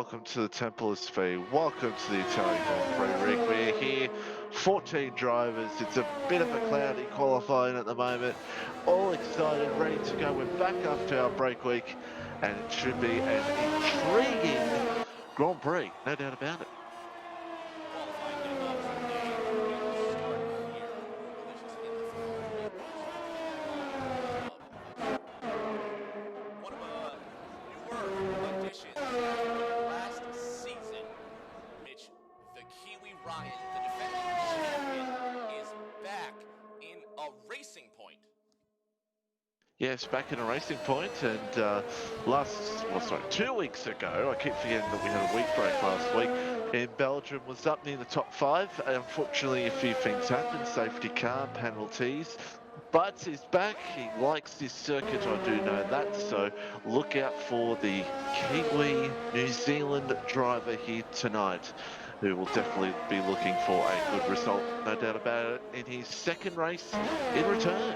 welcome to the Temple of Speed. Welcome to the Italian Grand Prix, Rick. We're here, 14 drivers. It's a bit of a cloudy qualifying at the moment. All excited, ready to go. We're back after our break week, and it should be an intriguing Grand Prix, no doubt about it. Yes, back in a racing point, and 2 weeks ago, I keep forgetting that we had a week break last week, in Belgium was up near the top five. Unfortunately, a few things happened, safety car, penalties, but he's back. He likes this circuit, I do know that, so look out for the Kiwi New Zealand driver here tonight, who will definitely be looking for a good result, no doubt about it, in his second race in return.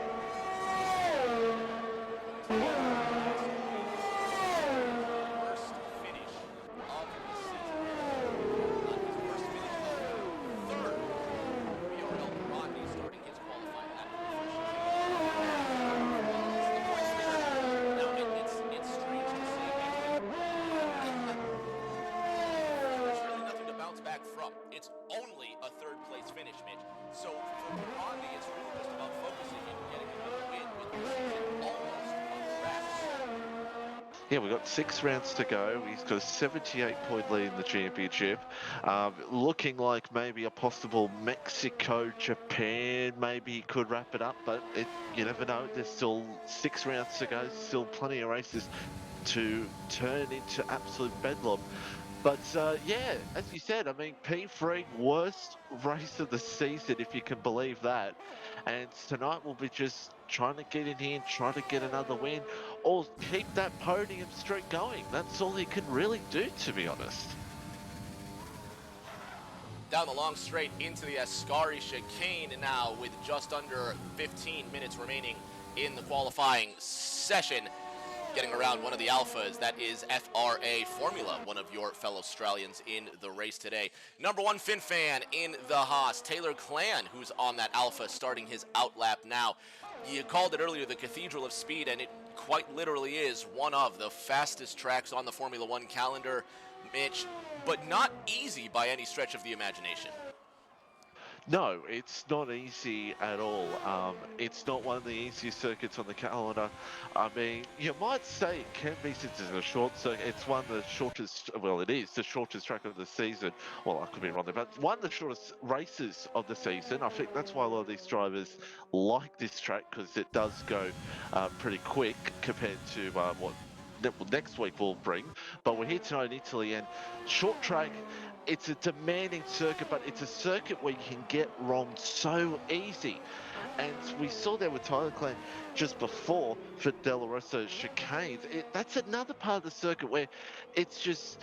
Yeah, we've got 6 rounds to go. He's got a 78-point lead in the championship. Looking like maybe a possible Mexico-Japan, maybe he could wrap it up, but you never know. There's still 6 rounds to go, still plenty of races to turn into absolute bedlam. But yeah, as you said, I mean, P3, worst race of the season, if you can believe that. And tonight we'll be just trying to get in here and try to get another win, or keep that podium streak going. That's all he can really do, to be honest. Down the long straight into the Ascari chicane now, with just under 15 minutes remaining in the qualifying session. Getting around one of the alphas, that is FRA Formula, one of your fellow Australians in the race today. Number 1 Fin fan in the Haas, Taylor Clan, who's on that alpha, starting his outlap now. You called it earlier the Cathedral of Speed, and it quite literally is one of the fastest tracks on the Formula One calendar, Mitch, but not easy by any stretch of the imagination. No, it's not easy at all. It's not one of the easiest circuits on the calendar. I mean, you might say it can be, since it's a short circuit. It's one of the shortest, well, it is the shortest track of the season. Well, I could be wrong there, but one of the shortest races of the season. I think that's why a lot of these drivers like this track, because it does go pretty quick compared to what next week will bring. But we're here tonight in Italy, and short track, it's a demanding circuit, but it's a circuit where you can get wrong so easy. And we saw there with Tyler Clan just before for De La Rosa chicanes. That's another part of the circuit where it's just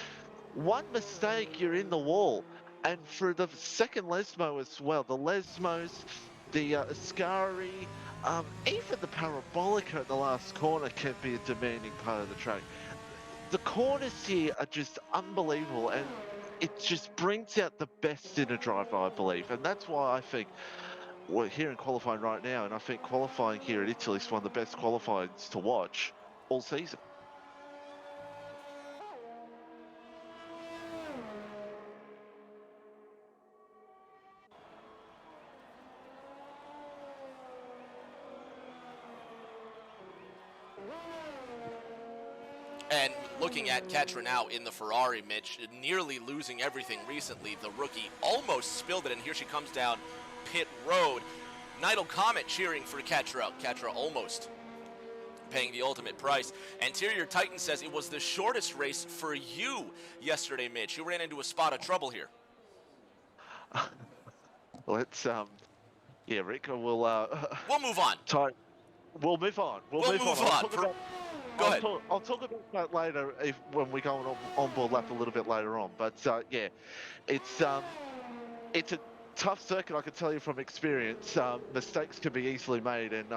one mistake, you're in the wall. And for the second Lesmo as well, the Lesmos, the Ascari, even the Parabolica at the last corner can be a demanding part of the track. The corners here are just unbelievable, and it just brings out the best in a driver, I believe. And that's why I think we're here in qualifying right now, and I think qualifying here at Italy is one of the best qualifiers to watch all season. And looking at Ketra now in the Ferrari, Mitch, nearly losing everything recently. The rookie almost spilled it, and here she comes down pit road. Nidal Comet cheering for Ketra. Ketra almost paying the ultimate price. Anterior Titan says it was the shortest race for you yesterday, Mitch. You ran into a spot of trouble here. Let's, yeah, Rick, we'll move on. We'll move on. We'll move on. Go ahead. I'll talk about that later when we go on board lap a little bit later on. But yeah, it's a tough circuit, I can tell you from experience. Mistakes can be easily made, and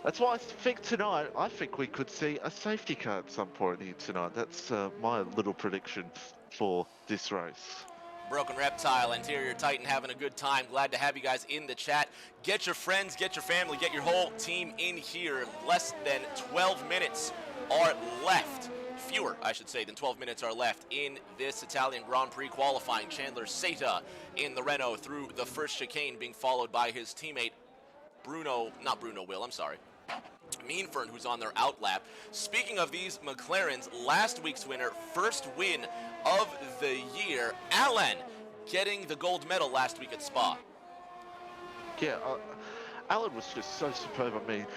that's why I think tonight, I think we could see a safety car at some point here tonight. That's my little prediction for this race. Broken Reptile, Interior Titan, having a good time. Glad to have you guys in the chat. Get your friends, get your family, get your whole team in here. Less than 12 minutes are left. Fewer, I should say, than 12 minutes are left in this Italian Grand Prix qualifying. Chandler Seta in the Renault through the first chicane, being followed by his teammate Meanfern, who's on their outlap. Speaking of these McLarens, last week's winner, first win of the year, Alan, getting the gold medal last week at Spa. Yeah, Alan was just so superb. I mean,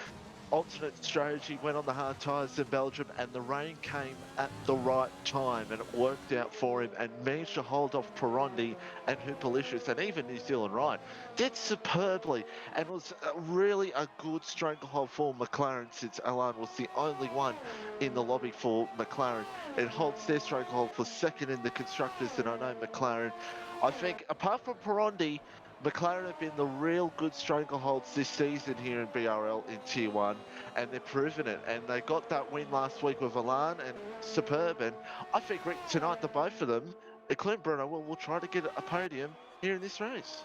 alternate strategy, went on the hard tyres in Belgium, and the rain came at the right time, and it worked out for him, and managed to hold off Perondi and Hupalicious, and even New Zealand Ryan. Did superbly, and was really a good stranglehold for McLaren, since Alan was the only one in the lobby for McLaren. It holds their stranglehold for second in the constructors, and I know McLaren, I think, apart from Perondi, McLaren have been the real good strangleholds this season here in BRL in Tier 1, and they've proven it. And they got that win last week with Alan, and superb. And I think, Rick, tonight the both of them, including Bruno, will try to get a podium here in this race.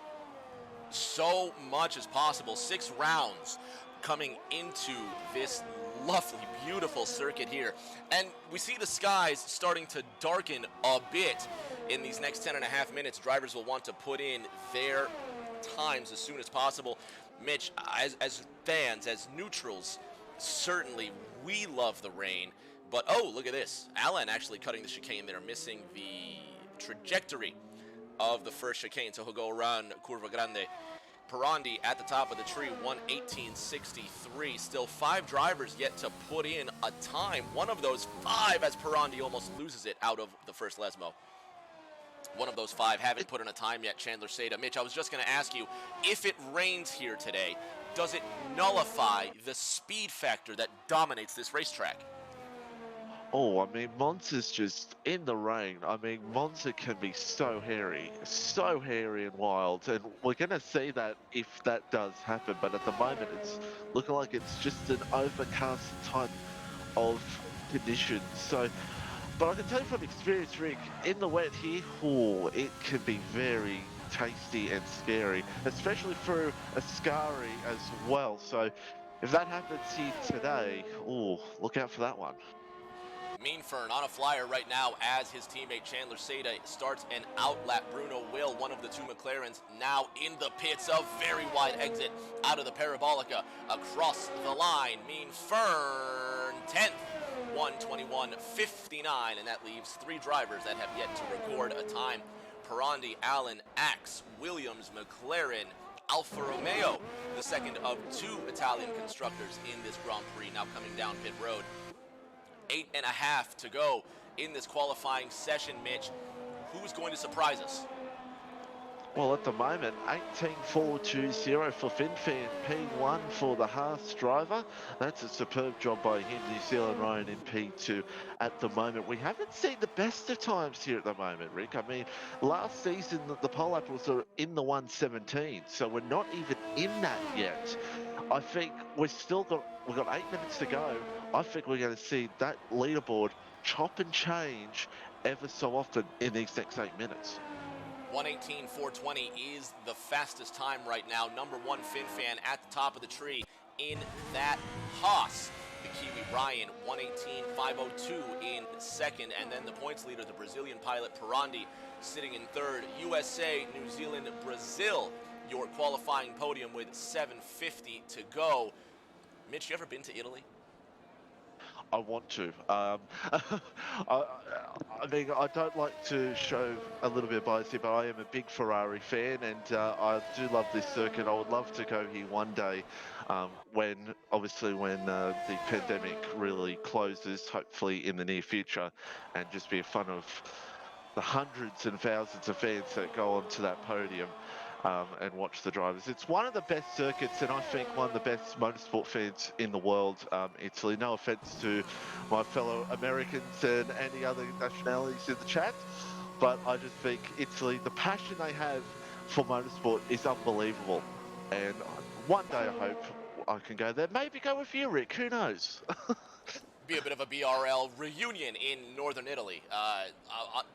So much as possible. 6 rounds coming into this lovely, beautiful circuit here. And we see the skies starting to darken a bit. In these next 10 and a half minutes, drivers will want to put in their times as soon as possible. Mitch, as fans, as neutrals, certainly we love the rain. But, oh, look at this. Alan actually cutting the chicane there, missing the trajectory of the first chicane, so he'll go around Curva Grande. Perondi at the top of the tree, 1:18.63. Still 5 drivers yet to put in a time. One of those 5, as Perondi almost loses it out of the first Lesmo. One of those 5 haven't put in a time yet, Chandler Seta. Mitch, I was just going to ask you, if it rains here today, does it nullify the speed factor that dominates this racetrack? Oh, I mean, Monza's just in the rain. I mean, Monza can be so hairy and wild, and we're going to see that if that does happen. But at the moment, it's looking like it's just an overcast type of conditions. So, but I can tell you from experience, Rick, in the wet here, it can be very tasty and scary, especially through Ascari as well. So, if that happens here today, look out for that one. Meanfern on a flyer right now as his teammate Chandler Seta starts an outlap. Bruno Will, one of the 2 McLarens, now in the pits. A very wide exit out of the Parabolica across the line. Meanfern 10th, 1:21.59, and that leaves 3 drivers that have yet to record a time. Perondi, Allen, Axe, Williams, McLaren, Alfa Romeo, the second of 2 Italian constructors in this Grand Prix, now coming down pit road. 8.5 to go in this qualifying session, Mitch. Who's going to surprise us? Well, at the moment, 18.420 for FinFan, P1 for the Haas driver. That's a superb job by him. New Zealand Ryan in P2 at the moment. We haven't seen the best of times here at the moment, Rick. I mean, last season, the pole lap was in the 1:17, so we're not even in that yet. I think we've got 8 minutes to go. I think we're going to see that leaderboard chop and change ever so often in these next 8 minutes. 1:18.420 is the fastest time right now. Number 1 FinFan at the top of the tree in that Haas. The Kiwi Ryan, 1:18.502 in second. And then the points leader, the Brazilian pilot Perondi, sitting in third. USA, New Zealand, Brazil, your qualifying podium with 7:50 to go. Mitch, you ever been to Italy? I want to. I mean, I don't like to show a little bit of bias here, but I am a big Ferrari fan, and I do love this circuit. I would love to go here one day when the pandemic really closes, hopefully in the near future, and just be in front of the hundreds and thousands of fans that go onto that podium. And watch the drivers. It's one of the best circuits, and I think one of the best motorsport fans in the world, Italy. No offense to my fellow Americans and any other nationalities in the chat, but I just think Italy, the passion they have for motorsport is unbelievable. And one day I hope I can go there. Maybe go with you, Rick. Who knows? be a bit of a BRL reunion in northern Italy.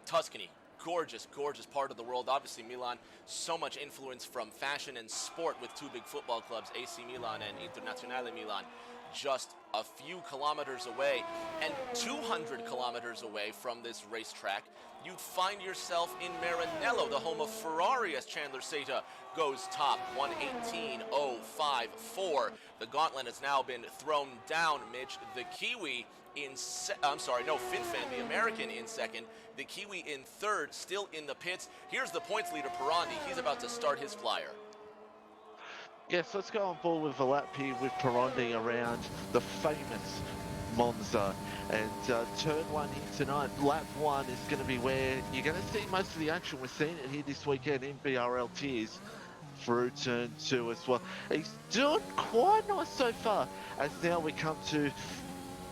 Tuscany, gorgeous, gorgeous part of the world. Obviously, Milan, so much influence from fashion and sport with two big football clubs, AC Milan and Internazionale Milan, just a few kilometers away. And 200 kilometers away from this racetrack, you'd find yourself in Maranello, the home of Ferrari, as Chandler Seta goes top, 1:18.054. The gauntlet has now been thrown down, Mitch. The Kiwi Finfan, the American, in second. The Kiwi in third, still in the pits. Here's the points leader, Pirandi. He's about to start his flyer. Yes, let's go on board with a lap here with Pirandi around the famous Monza. And turn one here tonight, lap one is going to be where you're going to see most of the action. We're seeing it here this weekend in BRL tiers through turn two as well. He's doing quite nice so far, as now we come to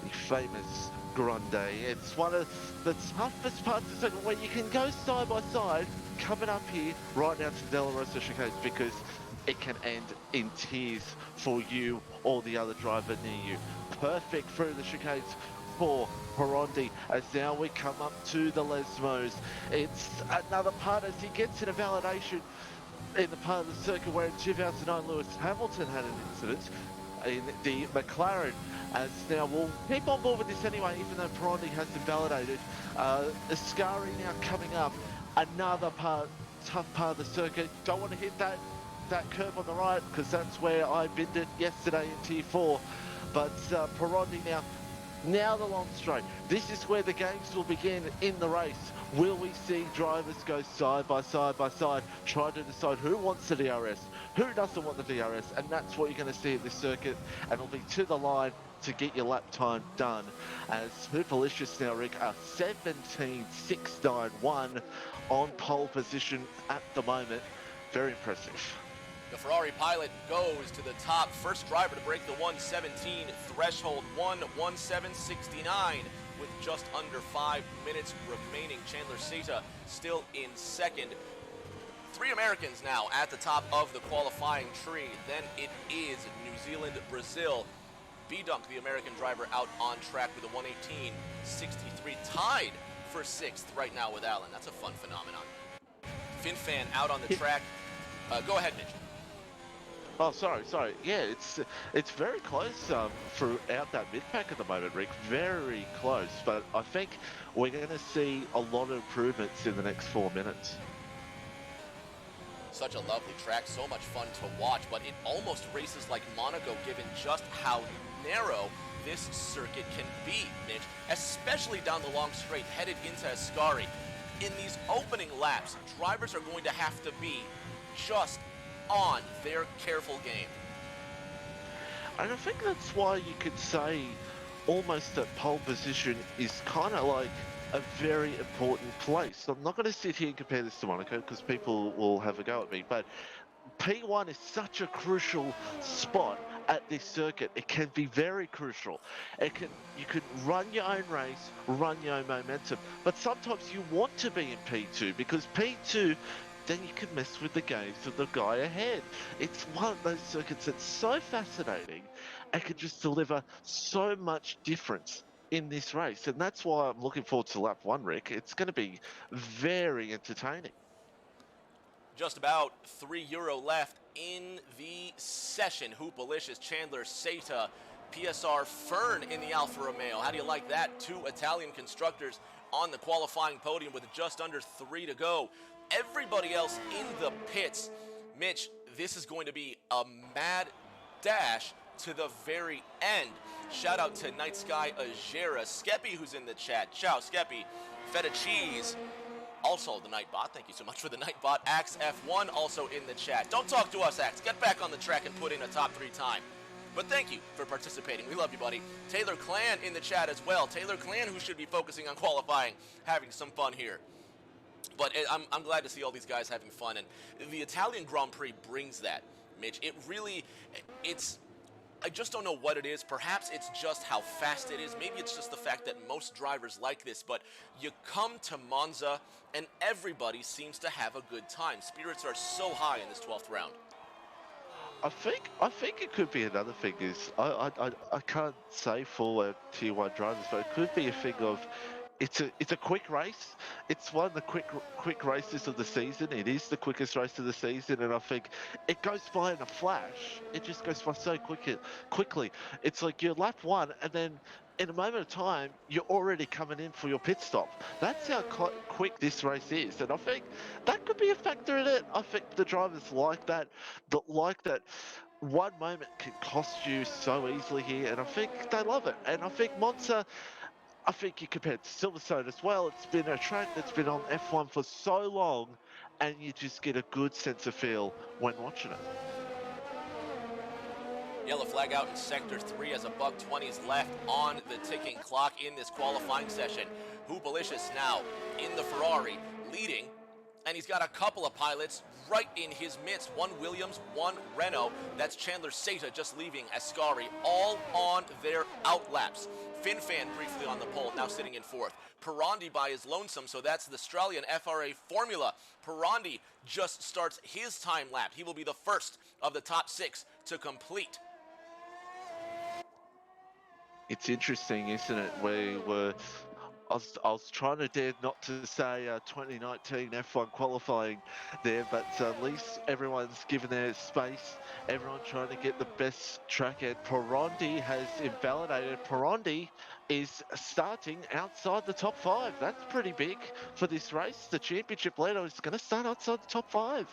the famous Grande. It's one of the toughest parts of the circuit where you can go side by side, coming up here right now to Della Rosa chicanes, because it can end in tears for you or the other driver near you. Perfect through the chicanes for Pirandi, as now we come up to the Lesmos. It's another part as he gets in a validation in the part of the circuit where in 2009 Lewis Hamilton had an incident in the McLaren, as now we'll keep on board with this anyway, even though Pirandi has been validated. Ascari now coming up, another tough part of the circuit. Don't want to hit that curve on the right, because that's where I binned it yesterday in Tier 4. But Pirandi now the long straight. This is where the games will begin in the race. Will we see drivers go side by side by side, try to decide who wants the DRS, who doesn't want the DRS, and that's what you're going to see at this circuit, and it'll be to the line to get your lap time done. As Hooperlicious now, Rick, are 17.691 on pole position at the moment. Very impressive. The Ferrari pilot goes to the top. First driver to break the 1:17 threshold, 1:17.69 with just under 5 minutes remaining. Chandler Seta still in second. Three Americans now at the top of the qualifying tree. Then it is New Zealand, Brazil. B-Dunk, the American driver, out on track with a 1:18.63, tied for sixth right now with Allen. That's a fun phenomenon. Finfan out on the track. Go ahead, Mitch. Oh, sorry. Yeah, it's very close throughout that mid-pack at the moment, Rick. Very close, but I think we're going to see a lot of improvements in the next 4 minutes. Such a lovely track, so much fun to watch, but it almost races like Monaco, given just how narrow this circuit can be, Mitch, especially down the long straight headed into Ascari. In these opening laps, drivers are going to have to be just on their careful game. And I think that's why you could say almost that pole position is kind of like a very important place. I'm not going to sit here and compare this to Monaco, because people will have a go at me, but P1 is such a crucial spot at this circuit. It can be very crucial. You can run your own race, run your own momentum, but sometimes you want to be in P2, because P2, then you can mess with the games of the guy ahead. It's one of those circuits that's so fascinating and can just deliver so much difference in this race. And that's why I'm looking forward to lap one, Rick. It's going to be very entertaining. Just about €3 left in the session. Hoopalicious, Chandler Seta, PSR Fern in the Alfa Romeo. How do you like that? Two Italian constructors on the qualifying podium with just under 3 to go. Everybody else in the pits. Mitch, this is going to be a mad dash to the very end. Shout out to Night Sky Ajera, Skeppy, who's in the chat. Ciao, Skeppy. Feta Cheese, also the Nightbot. Thank you so much for the Nightbot. Axe F1 also in the chat. Don't talk to us, Axe. Get back on the track and put in a top 3 time. But thank you for participating. We love you, buddy. Taylor Clan in the chat as well. Taylor Clan, who should be focusing on qualifying, having some fun here. But I'm glad to see all these guys having fun, and the Italian Grand Prix brings that, Mitch. I just don't know what it is. Perhaps it's just how fast it is. Maybe it's just the fact that most drivers like this, but you come to Monza, and everybody seems to have a good time. Spirits are so high in this 12th round. I think it could be another thing is I can't say for tier one drivers, but it could be a thing of it's a quick race. It's one of the quick races of the season. It is the quickest race of the season, and I think it goes by in a flash. It just goes by so quickly. It's like you're lap one, and then in a moment of time, you're already coming in for your pit stop. That's how quick this race is, and I think that could be a factor in it. I think the drivers like that one moment can cost you so easily here, and I think they love it. And I think Monza, I think you compare it to Silverstone as well. It's been a track that's been on F1 for so long, and you just get a good sense of feel when watching it. Yellow flag out in sector 3 as a buck 20 is left on the ticking clock in this qualifying session. Hupalicious now in the Ferrari, leading, and he's got a couple of pilots right in his midst. One Williams, one Renault. That's Chandler Seta just leaving Ascari, all on their outlaps. Finfan briefly on the pole, now sitting in fourth. Pirandi by his lonesome, so that's the Australian FRA formula. Pirandi just starts his time lap. He will be the first of the top 6 to complete. It's interesting, isn't it? I was trying to dare not to say 2019 F1 qualifying there, but at least everyone's given their space. Everyone trying to get the best track, and Pirandi has invalidated. Pirandi is starting outside the top 5. That's pretty big for this race. The championship leader is going to start outside the top 5.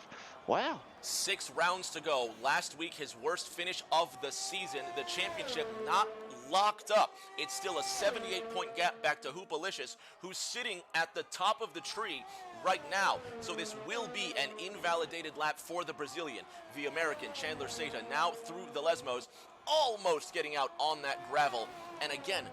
Wow. 6 rounds to go. Last week, his worst finish of the season. The championship not locked up. It's still a 78-point gap back to Hupalicious, who's sitting at the top of the tree right now. So this will be an invalidated lap for the Brazilian. The American, Chandler Seta, now through the Lesmos, almost getting out on that gravel. And again,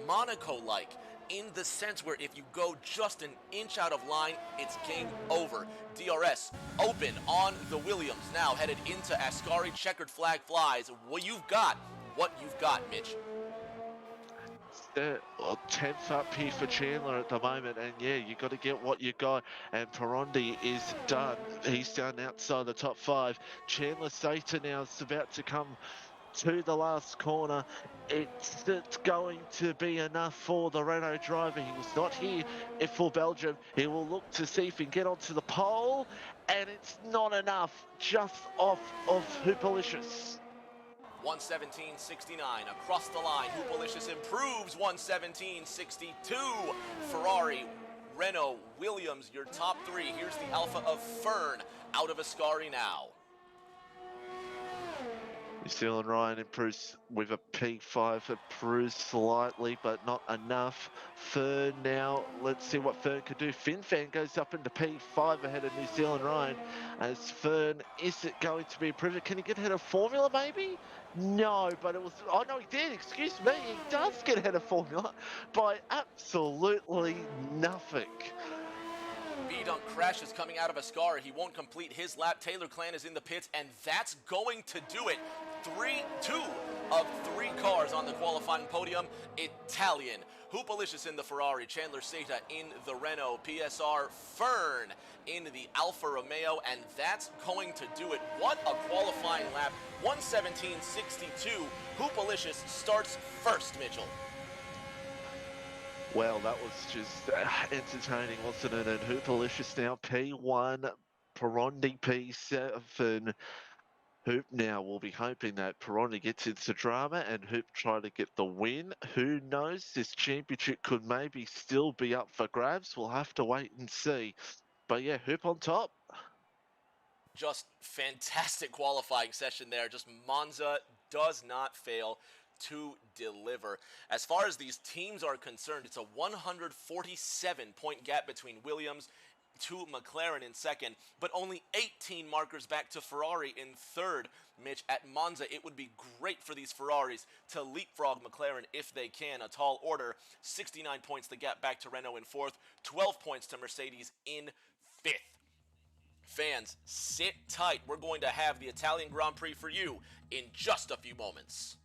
Monaco-like, in the sense where if you go just an inch out of line, it's game over. DRS open on the Williams, now headed into Ascari. Checkered flag flies. Well, you've got what you've got, Mitch. 10th up here for Chandler at the moment, and yeah, you got to get what you got. And Pirandi is done. He's done outside the top 5. Chandler Satan now is about to come to the last corner. It's going to be enough for the Renault driver. He was not here for Belgium. He will look to see if he can get onto the pole, and it's not enough. Just off of Hupalicious. 117.69 across the line. Hupalicious improves 117.62. Ferrari, Renault, Williams, your top 3. Here's the Alpha of Fern out of Ascari now. New Zealand Ryan improves with a P5, improves slightly, but not enough. Fern now, let's see what Fern can do. Finfan goes up into P5 ahead of New Zealand Ryan. As Fern, is it going to be improved? Can he get ahead of Formula maybe? No, but it was, oh no, he did, excuse me, he does get ahead of Formula by absolutely nothing. B-Dunk crashes coming out of Ascari. He won't complete his lap. Taylor Clan is in the pits, and that's going to do it. 2 of 3 cars on the qualifying podium. Italian. Hupalicious in the Ferrari. Chandler Seta in the Renault. PSR Fern in the Alfa Romeo, and that's going to do it. What a qualifying lap. 117.62. Hupalicious starts first, Mitchell. Well, that was just entertaining, wasn't it? And Hupalicious now P1, Pirandi P7. Hoop now will be hoping that Pirandi gets into drama and Hoop try to get the win. Who knows? This championship could maybe still be up for grabs. We'll have to wait and see. But yeah, Hoop on top. Just fantastic qualifying session there. Just Monza does not fail to deliver. As far as these teams are concerned, it's a 147-point gap between Williams to McLaren in second, but only 18 markers back to Ferrari in third. Mitch, at Monza, it would be great for these Ferraris to leapfrog McLaren if they can. A tall order. 69 points the gap back to Renault in fourth, 12 points to Mercedes in fifth. Fans, sit tight. We're going to have the Italian Grand Prix for you in just a few moments.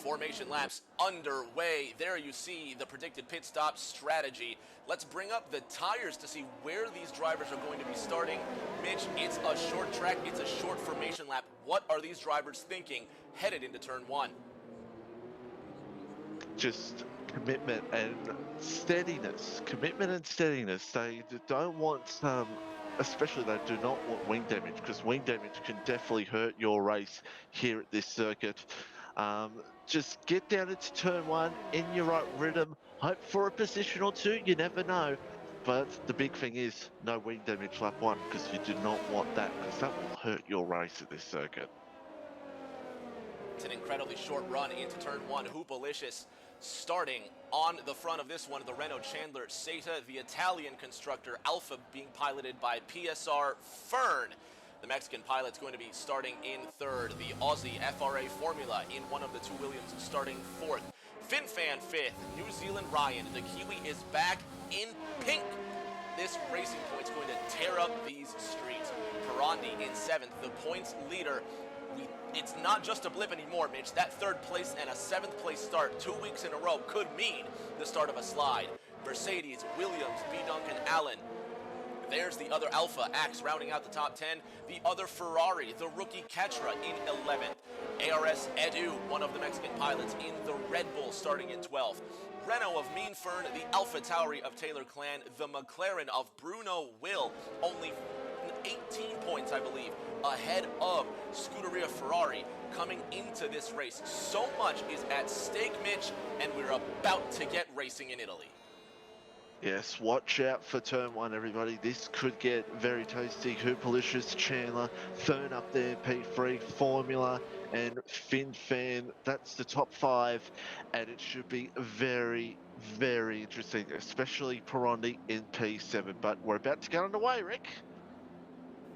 Formation laps underway. There you see the predicted pit stop strategy. Let's bring up the tires to see where these drivers are going to be starting. Mitch, it's a short track, it's a short formation lap. What are these drivers thinking headed into turn one? Just commitment and steadiness. Commitment and steadiness. They don't want especially they do not want wing damage, because wing damage can definitely hurt your race here at this circuit. Just get down into turn one in your right rhythm. Hope for a position or two. You never know. But the big thing is no wing damage lap one, because you do not want that, because that will hurt your race at this circuit. It's an incredibly short run into turn one. Hoopalicious starting on the front of this one, the Renault Chandler Seta, the Italian constructor Alpha being piloted by PSR Fern. The Mexican pilot's going to be starting in third. The Aussie FRA Formula in one of the two Williams starting fourth. FinFan fifth. New Zealand Ryan, the Kiwi, is back in pink. This Racing Point's going to tear up these streets. Pirandi in seventh, the points leader. It's not just a blip anymore, Mitch. That third place and a seventh place start 2 weeks in a row could mean the start of a slide. Mercedes, Williams, B. Duncan, Allen. There's the other Alpha, Axe, rounding out the top 10. The other Ferrari, the rookie Ketra in 11th. ARS Edu, one of the Mexican pilots, in the Red Bull, starting in 12th. Renault of Mean Fern, the Alpha Tauri of Taylor Clan, the McLaren of Bruno Will, only 18 points, I believe, ahead of Scuderia Ferrari coming into this race. So much is at stake, Mitch, and we're about to get racing in Italy. Yes, watch out for turn one, everybody. This could get very toasty. Hoopalicious, Chandler, Fern up there, P3, Formula, and FinFan. That's the top five, and it should be very, very interesting, especially Pirandi in P7. But we're about to get underway, Rick.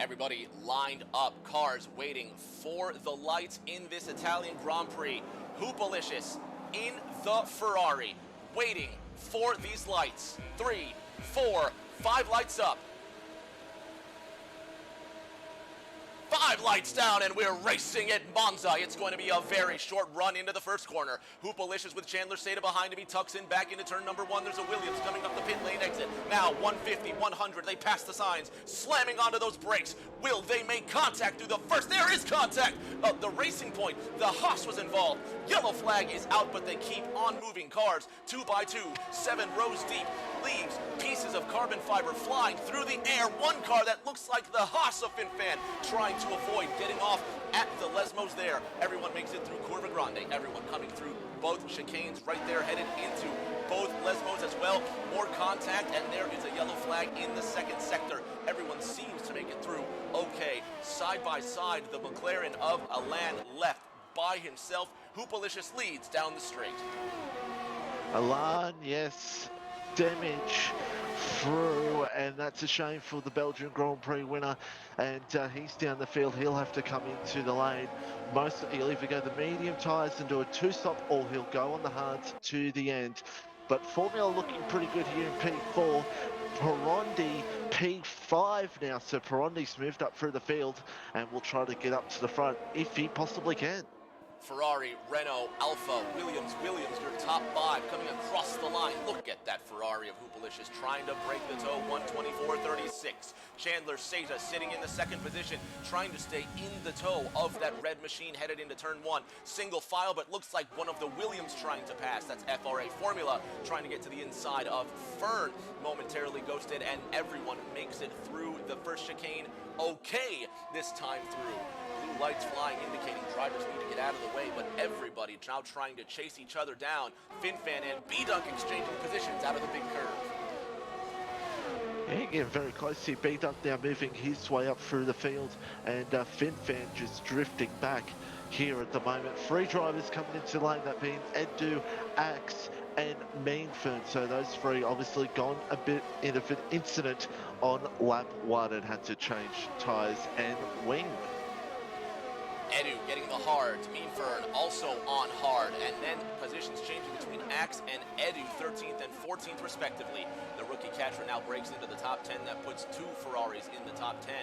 Everybody lined up, cars waiting for the lights in this Italian Grand Prix. Hoopalicious in the Ferrari, waiting for these lights. 3, 4, 5 lights up. 5 lights down, and we're racing at Monza. It's going to be a very short run into the first corner. Hoopalicious with Chandler Seta behind him. He tucks in back into turn number one. There's a Williams coming up the pit lane exit. Now 150, 100. They pass the signs, slamming onto those brakes. Will they make contact through the first? There is contact. The Racing Point, the Haas was involved. Yellow flag is out, but they keep on moving cars. 2 by 2, 7 rows deep. Leaves pieces of carbon fiber flying through the air. One car that looks like the Haas of FinFan trying to avoid getting off at the Lesmos there. Everyone makes it through Curva Grande. Everyone coming through both chicanes right there, headed into both Lesmos as well. More contact, and there is a yellow flag in the second sector. Everyone seems to make it through okay. Side by side, the McLaren of Alan left by himself. Hoopalicious leads down the straight. Alan, yes. Damage through, and that's a shame for the Belgian Grand Prix winner, and he's down the field. He'll have to come into the lane. He'll either go the medium tyres and do a two-stop, or he'll go on the hards to the end. But Formula looking pretty good here in P4. Pirandi P5 now, so Pirandi's moved up through the field and will try to get up to the front if he possibly can. Ferrari, Renault, Alpha, Williams, your top 5 coming across the line. Look at that Ferrari of Hoopalicious trying to break the toe, 124.36. Chandler Seta sitting in the second position, trying to stay in the toe of that red machine headed into turn 1. Single file, but looks like one of the Williams trying to pass. That's FRA Formula trying to get to the inside of Fern. Momentarily ghosted, and everyone makes it through the first chicane okay this time through. Blue lights flying, indicating drivers need to get out of the way, but everybody now trying to chase each other down. FinFan and B-Dunk exchanging positions out of the big curve. Yeah, getting very close here. B-Dunk now moving his way up through the field, and FinFan just drifting back here at the moment. 3 drivers coming into the lane, that being Edu, Axe, and Meanfern. So those 3 obviously gone a bit in an incident on lap 1 and had to change tyres and wing. Edu getting the hards, Meanfern also on hard, and then positions changing between Axe and Edu, 13th and 14th respectively. The rookie catcher now breaks into the top 10. That puts 2 Ferraris in the top 10.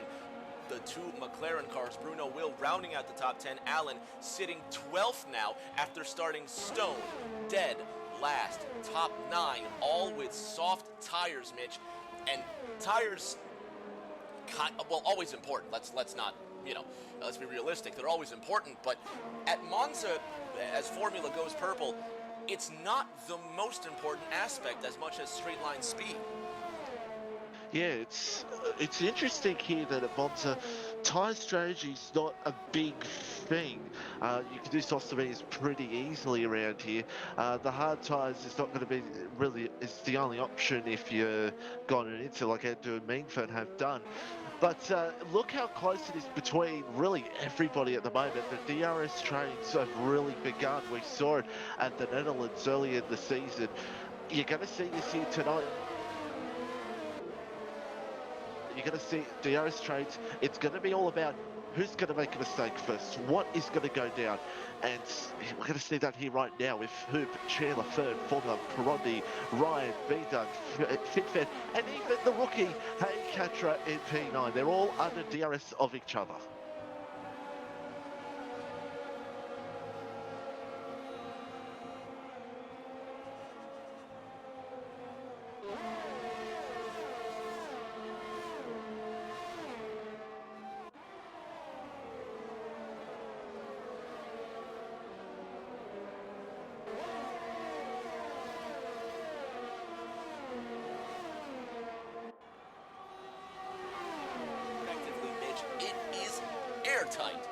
the two McLaren cars. Bruno Will rounding out the top 10. Allen sitting 12th now after starting stone dead last. Top 9, all with soft tires, Mitch. And tires, well, always important. Let's not, let's be realistic. They're always important, but at Monza, as Formula goes purple, it's not the most important aspect as much as straight line speed. Yeah, it's interesting here that at Monza, tyre strategy is not a big thing. You can do soft semis pretty easily around here. The hard tyres is not going to be really, it's the only option if you're gone into like Andrew and Meanford have done. But look how close it is between really everybody at the moment. The DRS trains have really begun. We saw it at the Netherlands early in the season. You're going to see this here tonight. You're going to see DRS trades. It's going to be all about who's going to make a mistake first, what is going to go down. And we're going to see that here right now with Hoop, Chandler third, Formula, Perondi, Ryan, Vida, Fitfed, and even the rookie, Hey Katra in P9. They're all under DRS of each other. Airtight.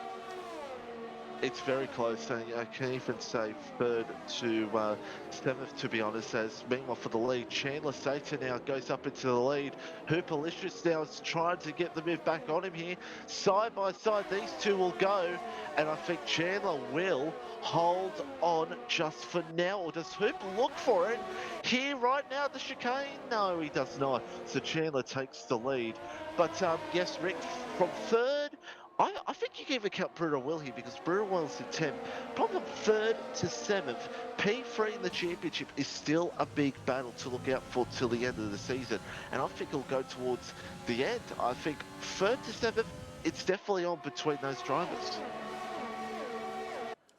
It's very close, and I can even say third to seventh, to be honest, as meanwhile for the lead, Chandler Satan now goes up into the lead. Hooperlicious now is trying to get the move back on him here. Side by side, these two will go, and I think Chandler will hold on just for now. Or does Hoop look for it here right now, the chicane? No, he does not. So Chandler takes the lead. But yes, Rick, from third, I think you can even count Bruno Will here because Bruno Will's in 10th. Problem third to 7th. P3 in the championship is still a big battle to look out for till the end of the season. And I think it'll go towards the end. I think third to 7th, it's definitely on between those drivers.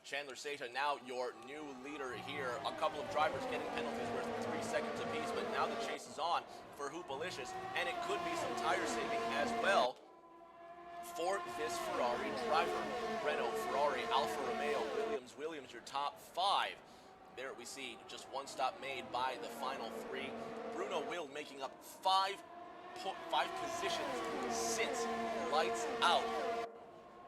Chandler Sata, now your new leader here. A couple of drivers getting penalties worth 3 seconds apiece, but now the chase is on for Hoopalicious, and it could be some tire saving as well for this Ferrari driver. Renault, Ferrari, Alfa Romeo, Williams, your top 5. There we see just one stop made by the final 3. Bruno Will making up 5 positions since lights out.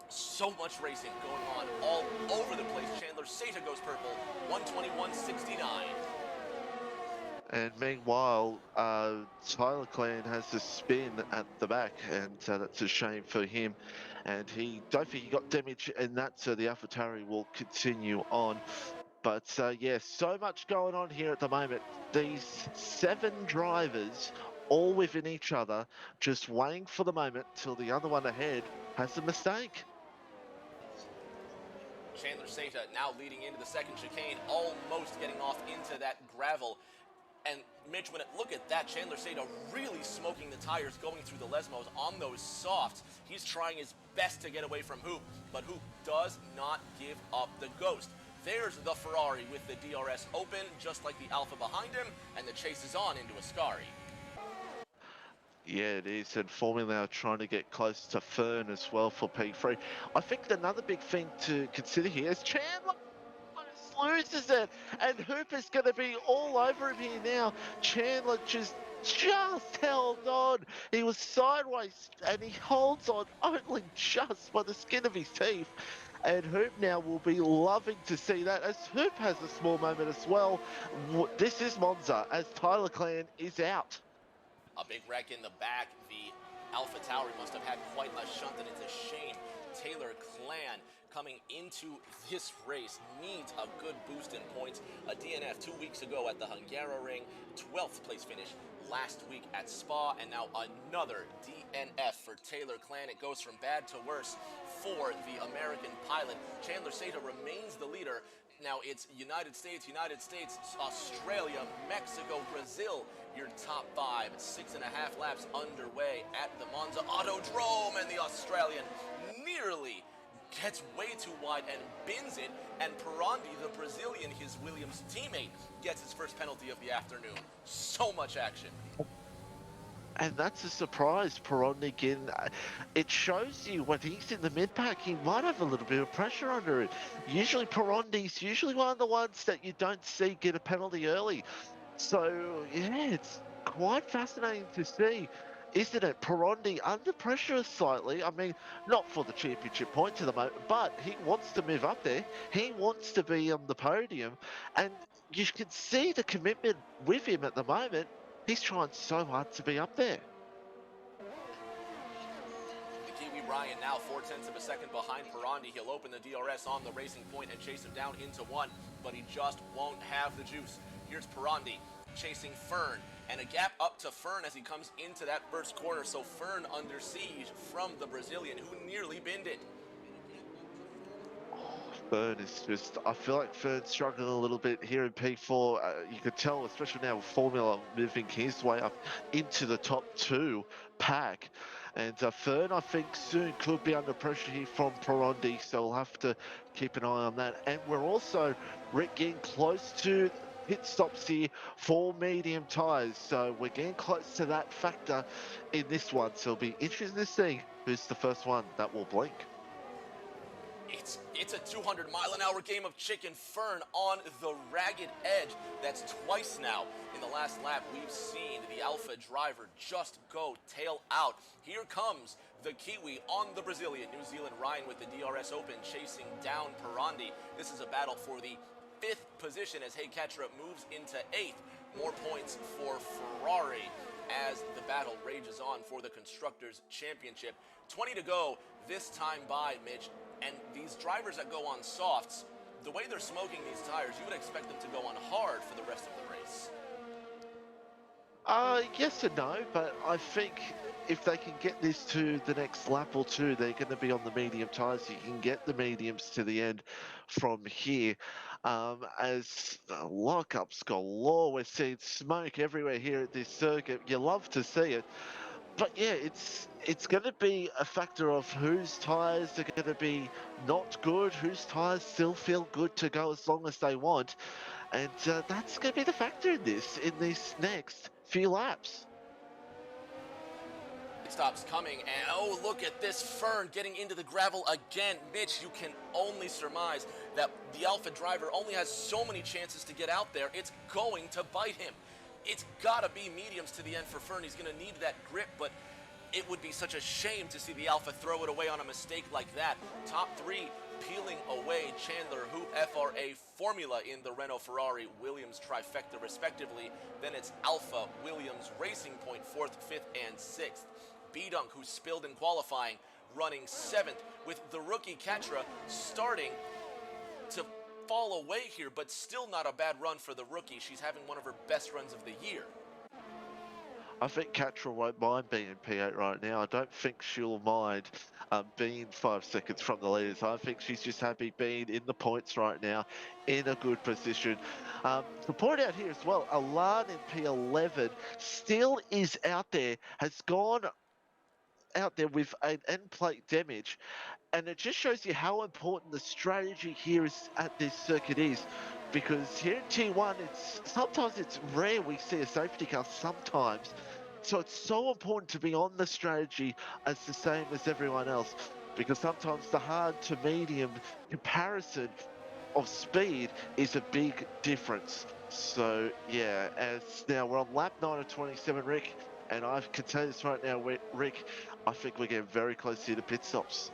So much racing going on all over the place. Chandler Sata goes purple, 121.69. And meanwhile, Tyler Clan has to spin at the back, and that's a shame for him. And don't think he got damage in that, so the AlphaTauri will continue on. But yeah, so much going on here at the moment. These 7 drivers, all within each other, just waiting for the moment till the other one ahead has a mistake. Chandler Sata now leading into the second chicane, almost getting off into that gravel. And Mitch, look at that, Chandler Sata really smoking the tires going through the Lesmos on those softs. He's trying his best to get away from Hoop, but Hoop does not give up the ghost. There's the Ferrari with the DRS open, just like the Alfa behind him, and the chase is on into Ascari. Yeah, it is, and Formula are trying to get close to Fern as well for P3. I think another big thing to consider here is Chandler loses it, and Hooper's going to be all over him here now. Chandler just held on. He was sideways, and he holds on only just by the skin of his teeth. And Hoop now will be loving to see that, as Hoop has a small moment as well. This is Monza, as Tyler Clan is out. A big wreck in the back. The AlphaTauri must have had quite a shunt, and it's a shame. Taylor Clan coming into this race needs a good boost in points. A DNF 2 weeks ago at the Hungaroring, 12th place finish last week at Spa, and now another DNF for Taylor Clan. It goes from bad to worse for the American pilot. Chandler Seta remains the leader. Now it's United States, Australia, Mexico, Brazil, your top 5. 6.5 laps underway at the Monza Autodrome, and the Australian nearly gets way too wide and bins it, and Pirandi, the Brazilian, his Williams teammate, gets his first penalty of the afternoon. So much action. And that's a surprise, Perron again. It shows you when he's in the mid-pack, he might have a little bit of pressure under it. Usually Perrondi's usually one of the ones that you don't see get a penalty early. So, yeah, it's quite fascinating to see, isn't it? Perondi under pressure slightly. I mean, not for the championship points at the moment, but he wants to move up there. He wants to be on the podium. And you can see the commitment with him at the moment. He's trying so hard to be up there. The Kiwi Ryan now 0.4 of a second behind Pirandi. He'll open the DRS on the racing point and chase him down into 1, but he just won't have the juice. Here's Pirandi chasing Fern, and a gap up to Fern as he comes into that first corner. So Fern under siege from the Brazilian, who nearly binned it. Fern is just, I feel like Fern's struggling a little bit here in P4. You could tell, especially now with Formula moving his way up into the top 2 pack. And Fern, I think, soon could be under pressure here from Perondi, so we'll have to keep an eye on that. And we're also, Rick, getting close to pit stops here for medium tyres. So we're getting close to that factor in this one. So it'll be interesting to see who's the first one that will blink. It's a 200-mile-an-hour game of chicken. Fern on the ragged edge. That's twice now in the last lap we've seen the Alpha driver just go tail out. Here comes the Kiwi on the Brazilian. New Zealand Ryan with the DRS open, chasing down Pirandi. This is a battle for the 5th position as Heiketra moves into 8th. More points for Ferrari as the battle rages on for the Constructors' Championship. 20 to go this time by, Mitch. And these drivers that go on softs, the way they're smoking these tires, you would expect them to go on hard for the rest of the race. Yes and no, but I think if they can get this to the next lap or two, they're going to be on the medium tyres. You can get the mediums to the end from here. As lockups galore, we're seeing smoke everywhere here at this circuit. You love to see it. But yeah, it's going to be a factor of whose tyres are going to be not good, whose tyres still feel good to go as long as they want. And that's going to be the factor in these next few laps. It stops coming, and oh, look at this Fern getting into the gravel again. Mitch, you can only surmise that the Alpha driver only has so many chances to get out there. It's going to bite him. It's gotta be mediums to the end for Fern. He's gonna need that grip, but it would be such a shame to see the Alpha throw it away on a mistake like that. Top 3 peeling away Chandler, Hoop, FRA, Formula in the Renault Ferrari Williams trifecta respectively. Then it's Alpha, Williams, Racing Point 4th, 5th, and 6th. B-Dunk, who spilled in qualifying, running 7th, with the rookie Katra starting to fall away here, but still not a bad run for the rookie. She's having one of her best runs of the year. I think Katra won't mind being in P8 right now. I don't think she'll mind being 5 seconds from the leaders. I think she's just happy being in the points right now, in a good position. To point out here as well, Alan in P11 still is out there, has gone out there with an end plate damage. And it just shows you how important the strategy here is at this circuit is, because here in T1, sometimes it's rare we see a safety car sometimes. So it's so important to be on the strategy as the same as everyone else, because sometimes the hard to medium comparison of speed is a big difference. So yeah, as now we're on lap 9 of 27, Rick, and I can tell you this right now, Rick, I think we're getting very close here to pit stops.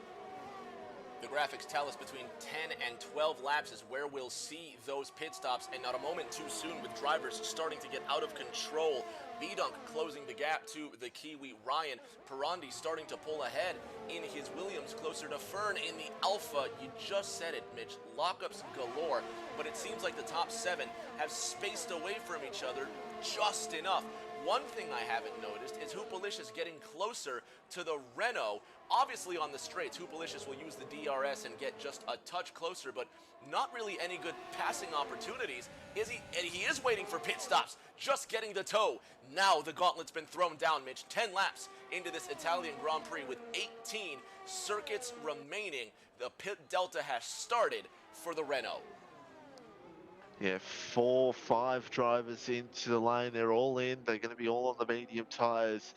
The graphics tell us between 10 and 12 laps is where we'll see those pit stops, and not a moment too soon with drivers starting to get out of control. B-Dunk closing the gap to the Kiwi Ryan. Pirandi starting to pull ahead in his Williams, closer to Fern in the Alpha. You just said it, Mitch. Lockups galore, but it seems like the top 7 have spaced away from each other just enough. One thing I haven't noticed is Hoopalicious getting closer to the Renault. Obviously on the straights, Hoopalicious will use the DRS and get just a touch closer, but not really any good passing opportunities. He is waiting for pit stops, just getting the toe. Now the gauntlet's been thrown down, Mitch. 10 laps into this Italian Grand Prix with 18 circuits remaining. The pit delta has started for the Renault. Yeah, 4, 5 drivers into the lane. They're all in. They're going to be all on the medium tyres.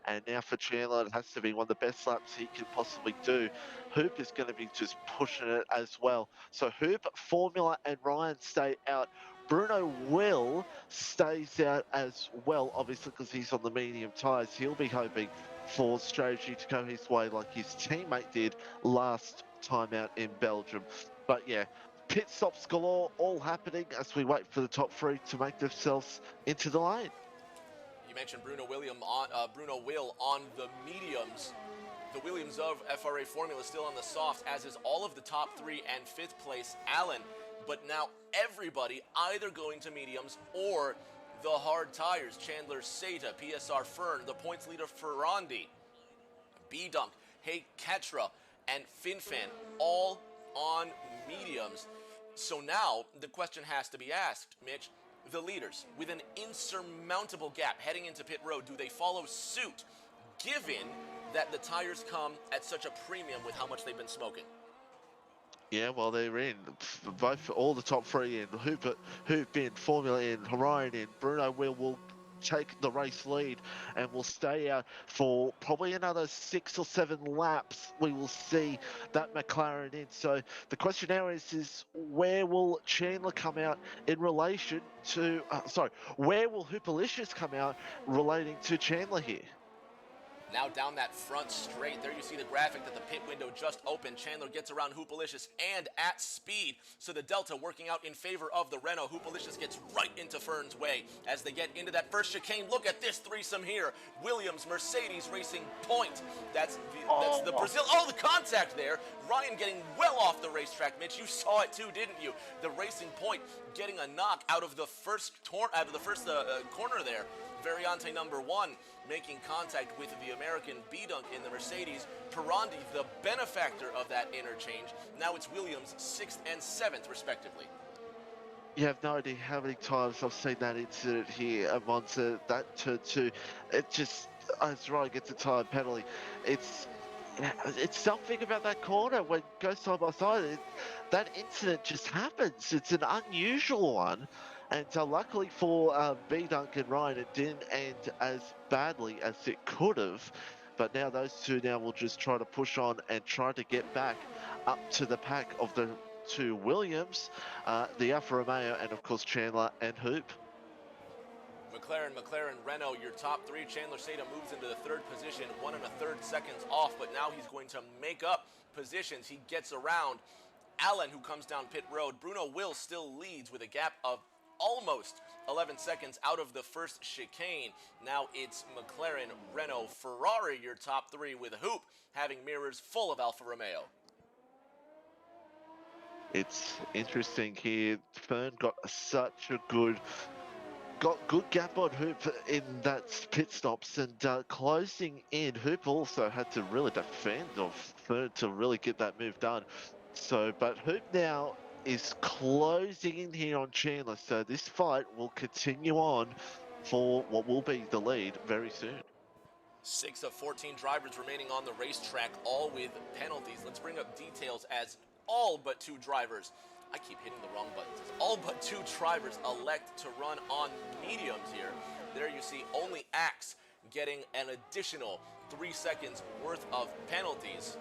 And now for Chandler, it has to be one of the best laps he can possibly do. Hoop is going to be just pushing it as well. So Hoop, Formula, and Ryan stay out. Bruno Will stays out as well, obviously, because he's on the medium tyres. He'll be hoping for strategy to go his way like his teammate did last time out in Belgium. But yeah, pit stops galore, all happening as we wait for the top 3 to make themselves into the lane. You mentioned Bruno Will on the mediums. The Williams of FRA Formula still on the softs, as is all of the top 3 and 5th place Allen. But now everybody either going to mediums or the hard tires. Chandler Seta, PSR Fern, the points leader Ferrandi, B-Dunk, Hey Ketra, and Finfan, all on mediums. So now the question has to be asked, Mitch, the leaders with an insurmountable gap heading into pit road, do they follow suit given that the tires come at such a premium with how much they've been smoking? Yeah, well, they're in. Both, all the top 3 in. Hoop in, Formula in, Ryan in. Bruno will take the race lead and will stay out for probably another 6 or 7 laps. We will see that McLaren in. So the question now is where will Chandler come out in relation to, where will Hoopalicious come out relating to Chandler here? Now down that front straight, there you see the graphic that the pit window just opened. Chandler gets around Hoopalicious and at speed. So the delta working out in favor of the Renault. Hoopalicious gets right into Fern's way as they get into that first chicane. Look at this threesome here. Williams, Mercedes Racing Point. That's the Brazil. Oh, the contact there. Ryan getting well off the racetrack, Mitch. You saw it too, didn't you? The Racing Point getting a knock out of the first corner there. Variante number 1 making contact with the American B-Dunk in the Mercedes. Pirandi, the benefactor of that interchange. Now it's Williams 6th and 7th, respectively. You have no idea how many times I've seen that incident here at Monza, that turn 2. It just, as Ryan gets a time penalty, it's something about that corner when it goes side by side. That incident just happens. It's an unusual one. And luckily for B-Dunk and Ryan, it didn't end as badly as it could have. But now those two will just try to push on and try to get back up to the pack of the 2 Williams, the Alfa Romeo, and of course Chandler and Hoop. McLaren, Renault, your top 3. Chandler Seta moves into the 3rd position, 1 1/3 seconds off, but now he's going to make up positions. He gets around Allen, who comes down pit road. Bruno Will still leads with a gap of almost 11 seconds out of the first chicane. Now it's McLaren, Renault, Ferrari, your top 3, with Hoop having mirrors full of Alfa Romeo. It's interesting here. Fern got such a good gap on Hoop in that pit stops, and closing in. Hoop also had to really defend of Fern to really get that move done. So, but Hoop now is closing in here on Chandler, so this fight will continue on for what will be the lead very soon. 6 of 14 drivers remaining on the racetrack, all with penalties. Let's bring up details as all but 2 drivers, I keep hitting the wrong buttons, all but 2 drivers elect to run on mediums here. There you see only Axe getting an additional 3 seconds worth of penalties.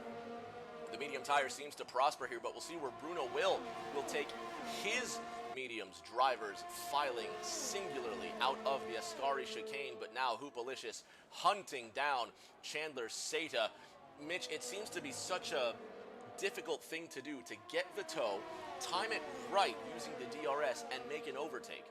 The medium tire seems to prosper here, but we'll see where Bruno will take his mediums drivers filing singularly out of the Ascari chicane, but now Hoopalicious hunting down Chandler Seta. Mitch, it seems to be such a difficult thing to do, to get the toe, time it right using the DRS, and make an overtake.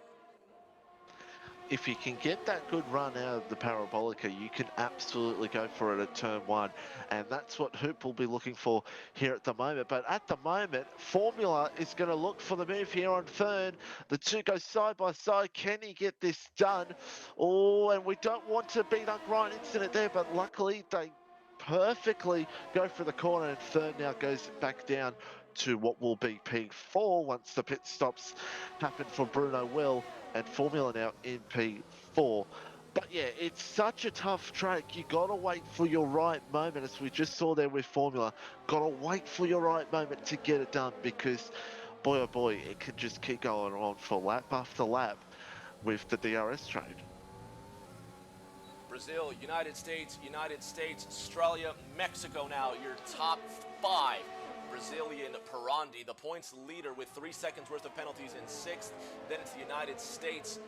If you can get that good run out of the Parabolica, you can absolutely go for it at turn one. And that's what Hoop will be looking for here at the moment. But at the moment, Formula is going to look for the move here on third. The two go side by side. Can he get this done? Oh, and we don't want to beat up Ryan Incident there, but luckily they perfectly go for the corner, and third now goes back down to what will be P4 once the pit stops happen for Bruno Will, and Formula now in P4. But yeah, it's such a tough track. You gotta wait for your right moment, as we just saw there with Formula. Gotta wait for your right moment to get it done, because boy oh boy, it can just keep going on for lap after lap with the DRS trade. Brazil, United States, Australia, Mexico now, your top 5. Brazilian Pirandi, the points leader with 3 seconds worth of penalties in 6th. Then it's the United States,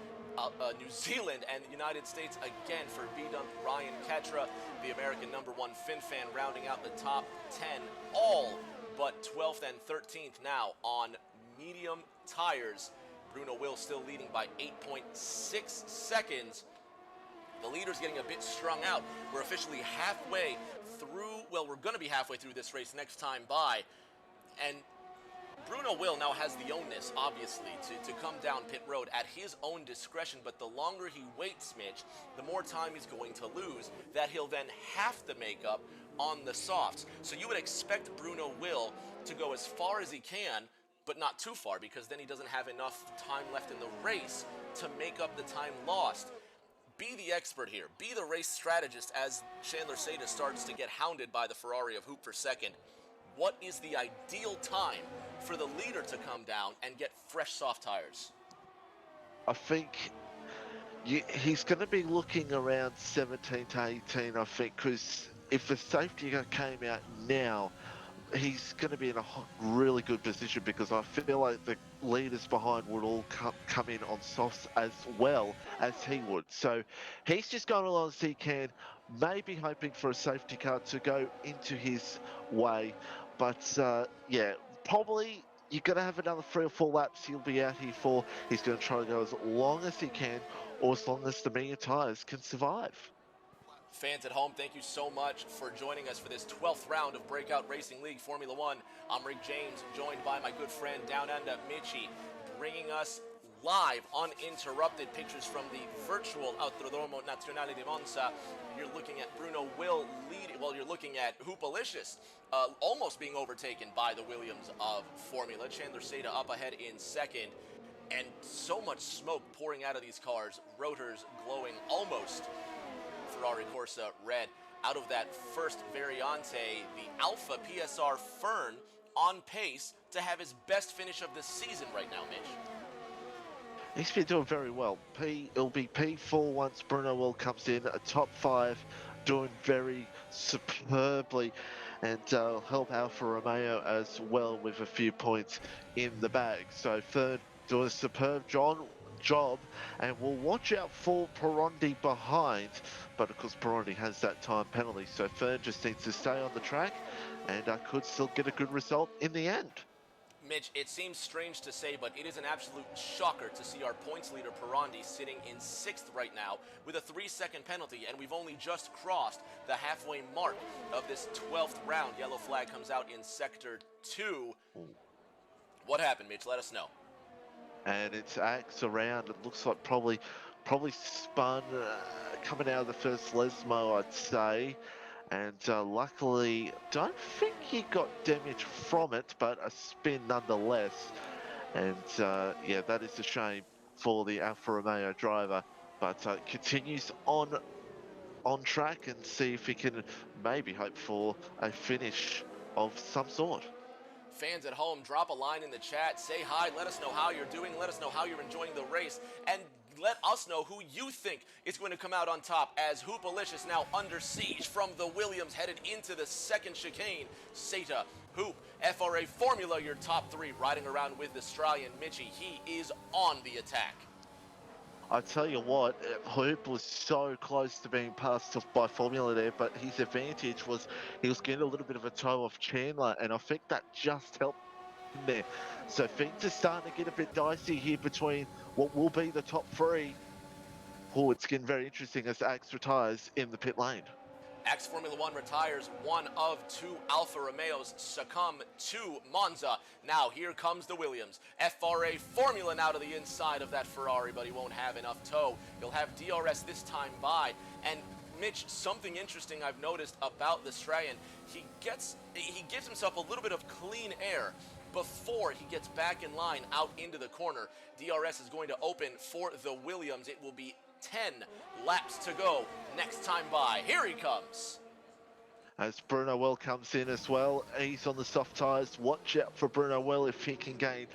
New Zealand, and the United States again for B-Dump Ryan Ketra, the American #1 FinFan, rounding out the top 10, all but 12th and 13th now on medium tires. Bruno Will still leading by 8.6 seconds. The leader's getting a bit strung out. We're officially halfway through, well, we're going to be halfway through this race next time by. And Bruno Will now has the onus, obviously, to come down pit road at his own discretion, but the longer he waits, Mitch, the more time he's going to lose, that he'll then have to make up on the softs. So you would expect Bruno Will to go as far as he can, but not too far, because then he doesn't have enough time left in the race to make up the time lost. Be the expert here. Be the race strategist as Chandler Seda starts to get hounded by the Ferrari of Hoop for second. What is the ideal time for the leader to come down and get fresh soft tires? I think he's going to be looking around 17 to 18, I think, because if the safety car came out now, he's going to be in a really good position, because I feel like the leaders behind would all come in on softs as well as he would. So he's just going along as he can, maybe hoping for a safety car to go into his way. But yeah, probably you're going to have another 3 or 4 laps he'll be out here for. He's going to try to go as long as he can, or as long as the medium tyres can survive. Fans at home, thank you so much for joining us for this 12th round of Breakout Racing League Formula One. I'm Rick James, joined by my good friend Down Under Michi, bringing us live, uninterrupted pictures from the virtual Autodromo Nazionale di Monza. You're looking at Bruno Will leading, well, you're looking at Hoopalicious almost being overtaken by the Williams of Formula. Chandler Seda up ahead in second, and so much smoke pouring out of these cars, rotors glowing almost Ferrari Corsa red. Out of that first Variante, the Alpha PSR Fern on pace to have his best finish of the season right now, Mitch. He's been doing very well. It'll be P4 once Bruno Will comes in, a top 5, doing very superbly, and help Alfa Romeo as well with a few points in the bag. So third, doing a superb job, and we'll watch out for Pirandi behind, but of course Pirandi has that time penalty, so Fern just needs to stay on the track, and could still get a good result in the end. Mitch, it seems strange to say, but it is an absolute shocker to see our points leader Pirandi sitting in 6th right now with a 3-second penalty, and we've only just crossed the halfway mark of this 12th round. Yellow flag comes out in Sector 2. Ooh. What happened, Mitch? Let us know. And it's Axe around. It looks like probably spun coming out of the first Lesmo, I'd say. And luckily, don't think he got damage from it, but a spin nonetheless. And yeah, that is a shame for the Alfa Romeo driver, but continues on track, and see if he can maybe hope for a finish of some sort. Fans at home, drop a line in the chat, say hi, let us know how you're doing, let us know how you're enjoying the race, and let us know who you think is going to come out on top, as Hoopalicious now under siege from the Williams headed into the second chicane. Seta, Hoop, FRA Formula, your top 3, riding around with the Australian Michi. He is on the attack. I tell you what, Hoop was so close to being passed off by Formula there, but his advantage was he was getting a little bit of a toe off Chandler, and I think that just helped him there. So things are starting to get a bit dicey here between what will be the top three. Oh, it's getting very interesting as Axe retires in the pit lane. X Formula One retires. One of two Alfa Romeos succumb to Monza. Now here comes the Williams. FRA Formula now to the inside of that Ferrari, but he won't have enough tow. He'll have DRS this time by. And Mitch, something interesting I've noticed about the Australian, he gives himself a little bit of clean air before he gets back in line out into the corner. DRS is going to open for the Williams. It will be 10 laps to go next time by. Here he comes. As Bruno Well comes in as well, he's on the soft tyres. Watch out for Bruno Well if he can gain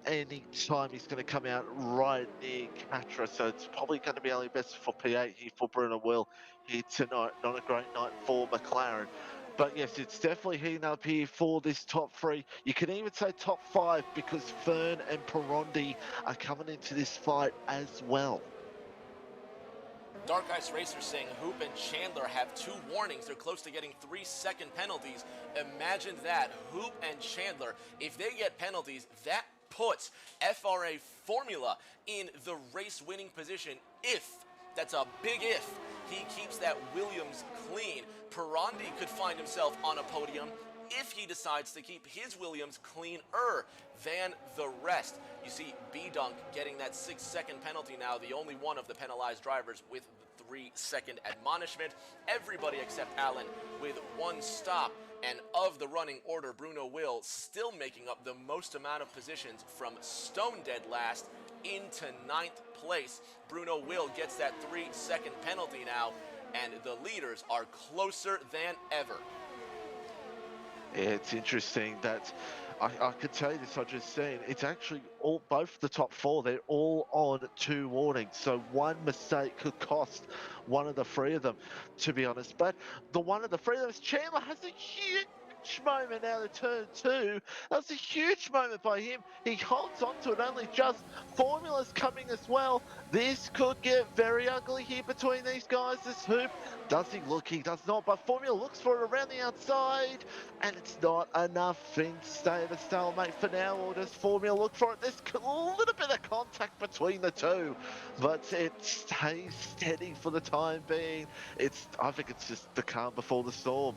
any time. He's going to come out right near Catra, so it's probably going to be only best for P8 here for Bruno Well here tonight. Not a great night for McLaren. But yes, it's definitely heating up here for this top three. You can even say top five because Fern and Perondi are coming into this fight as well. Dark Ice Racer saying Hoop and Chandler have 2 warnings. They're close to getting 3-second penalties. Imagine that. Hoop and Chandler, if they get penalties, that puts FRA Formula in the race winning position if, that's a big if, he keeps that Williams clean. Perondi could find himself on a podium if he decides to keep his Williams cleaner than the rest. You see B-Dunk getting that 6-second penalty now, the only one of the penalized drivers with the 3-second admonishment. Everybody except Allen with 1 stop. And of the running order, Bruno Will still making up the most amount of positions from stone dead last into 9th place. Bruno Will gets that 3-second penalty now, and the leaders are closer than ever. It's interesting that I could tell you this, I just seen, it's actually both the top 4, they're all on 2 warnings. So one mistake could cost one of the 3 of them, to be honest. But the one of the 3 of them is Chandler has a huge moment out of turn 2. That was a huge moment by him. He holds on to it, only just. Formula's coming as well. This could get very ugly here between these guys. This Hoop, does he look? He does not, but Formula looks for it around the outside, and it's not enough. Things stay at a stalemate for now, or does Formula look for it? There's a little bit of contact between the 2, but it stays steady for the time being. I think it's just the calm before the storm.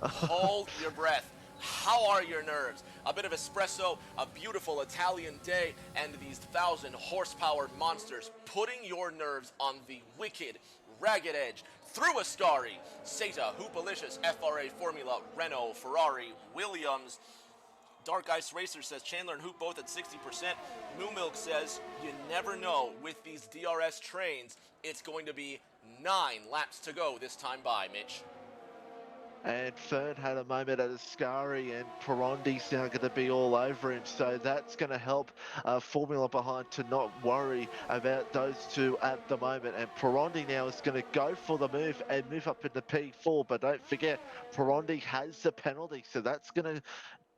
Hold your breath. How are your nerves? A bit of espresso, a beautiful Italian day, and these 1,000 horsepower monsters putting your nerves on the wicked, ragged edge. Through Ascari, Seta, Hoopalicious, FRA Formula, Renault, Ferrari, Williams. Dark Ice Racer says Chandler and Hoop both at 60%. Moo Milk says you never know with these DRS trains. It's going to be 9 laps to go this time by, Mitch. And Fern had a moment at Ascari, and Perondi's now going to be all over him. So that's going to help Formula behind to not worry about those 2 at the moment. And Perondi now is going to go for the move and move up into P4. But don't forget, Perondi has the penalty, so that's going to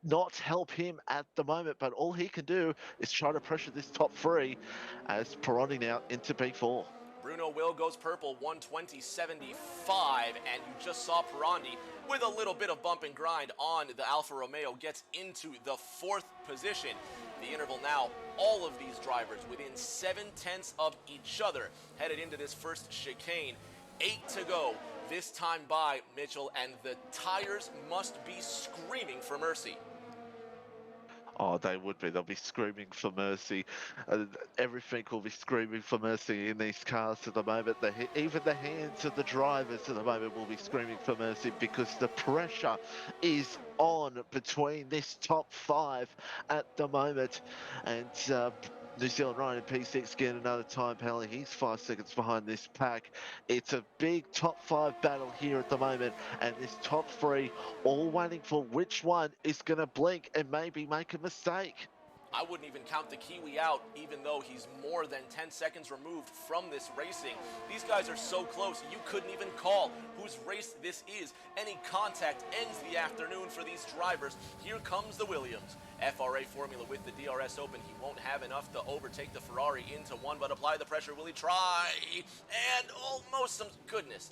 not help him at the moment. But all he can do is try to pressure this top 3 as Perondi now into P4. Bruno Will goes purple, 120.75, and you just saw Perondi with a little bit of bump and grind on the Alfa Romeo gets into the 4th position. The interval now, all of these drivers within 7/10 of each other headed into this first chicane. 8 to go this time by, Mitchell, and the tires must be screaming for mercy. Oh, they would be. They'll be screaming for mercy. Everything will be screaming for mercy in these cars at the moment. Even the hands of the drivers at the moment will be screaming for mercy because the pressure is on between this top 5 at the moment. And New Zealand Ryan in P6 getting another time penalty. He's 5 seconds behind this pack. It's a big top 5 battle here at the moment, and this top 3 all waiting for which one is going to blink and maybe make a mistake. I wouldn't even count the Kiwi out, even though he's more than 10 seconds removed from this racing. These guys are so close, you couldn't even call whose race this is. Any contact ends the afternoon for these drivers. Here comes the Williams. FRA formula with the DRS open. He won't have enough to overtake the Ferrari into one, but apply the pressure. Will he try? And almost some goodness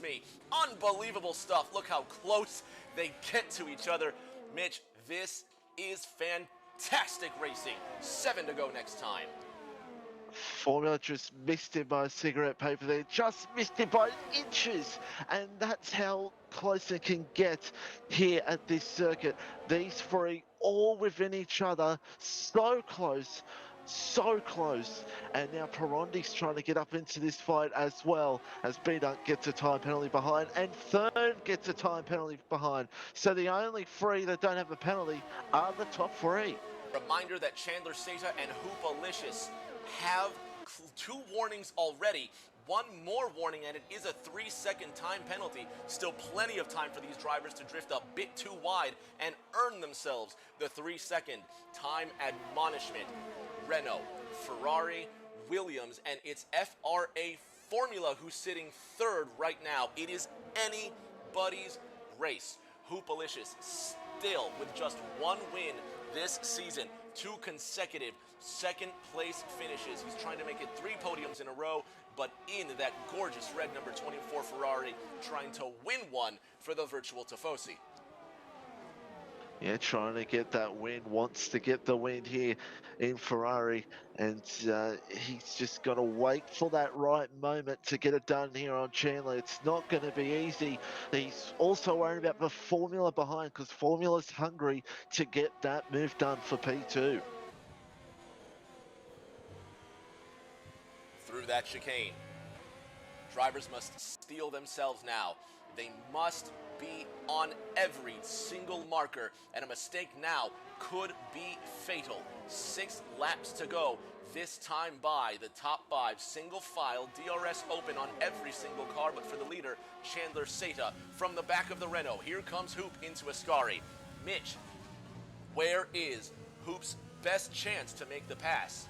me, unbelievable stuff. Look how close they get to each other. Mitch, this is fantastic racing. 7 to go next time. Formula just missed him by a cigarette paper there, just missed him by inches, and that's how close it can get here at this circuit. These three all within each other, so close, and now Perondi's trying to get up into this fight as well, as B-Dunk gets a time penalty behind, and Thurn gets a time penalty behind. So the only three that don't have a penalty are the top three. Reminder that Chandler Seta and Hoopalicious have 2 warnings already. One more warning, and it is a 3-second time penalty. Still plenty of time for these drivers to drift a bit too wide and earn themselves the 3-second time admonishment. Renault, Ferrari, Williams, and it's FRA Formula who's sitting third right now. It is anybody's race. Hoopalicious still with just 1 win this season, 2 consecutive second place finishes. He's trying to make it 3 podiums in a row, but in that gorgeous red number 24 Ferrari, trying to win one for the virtual Tifosi. Yeah, trying to get that win, wants to get the win here in Ferrari, and he's just got to wait for that right moment to get it done here on Chandler. It's not going to be easy. He's also worried about the Formula behind, because Formula's hungry to get that move done for P2. Through that chicane, drivers must steel themselves now. They must be on every single marker, and a mistake now could be fatal. 6 laps to go. This time by the top 5, single file, DRS open on every single car, but for the leader, Chandler Seta from the back of the Renault. Here comes Hoop into Ascari. Mitch, where is Hoop's best chance to make the pass?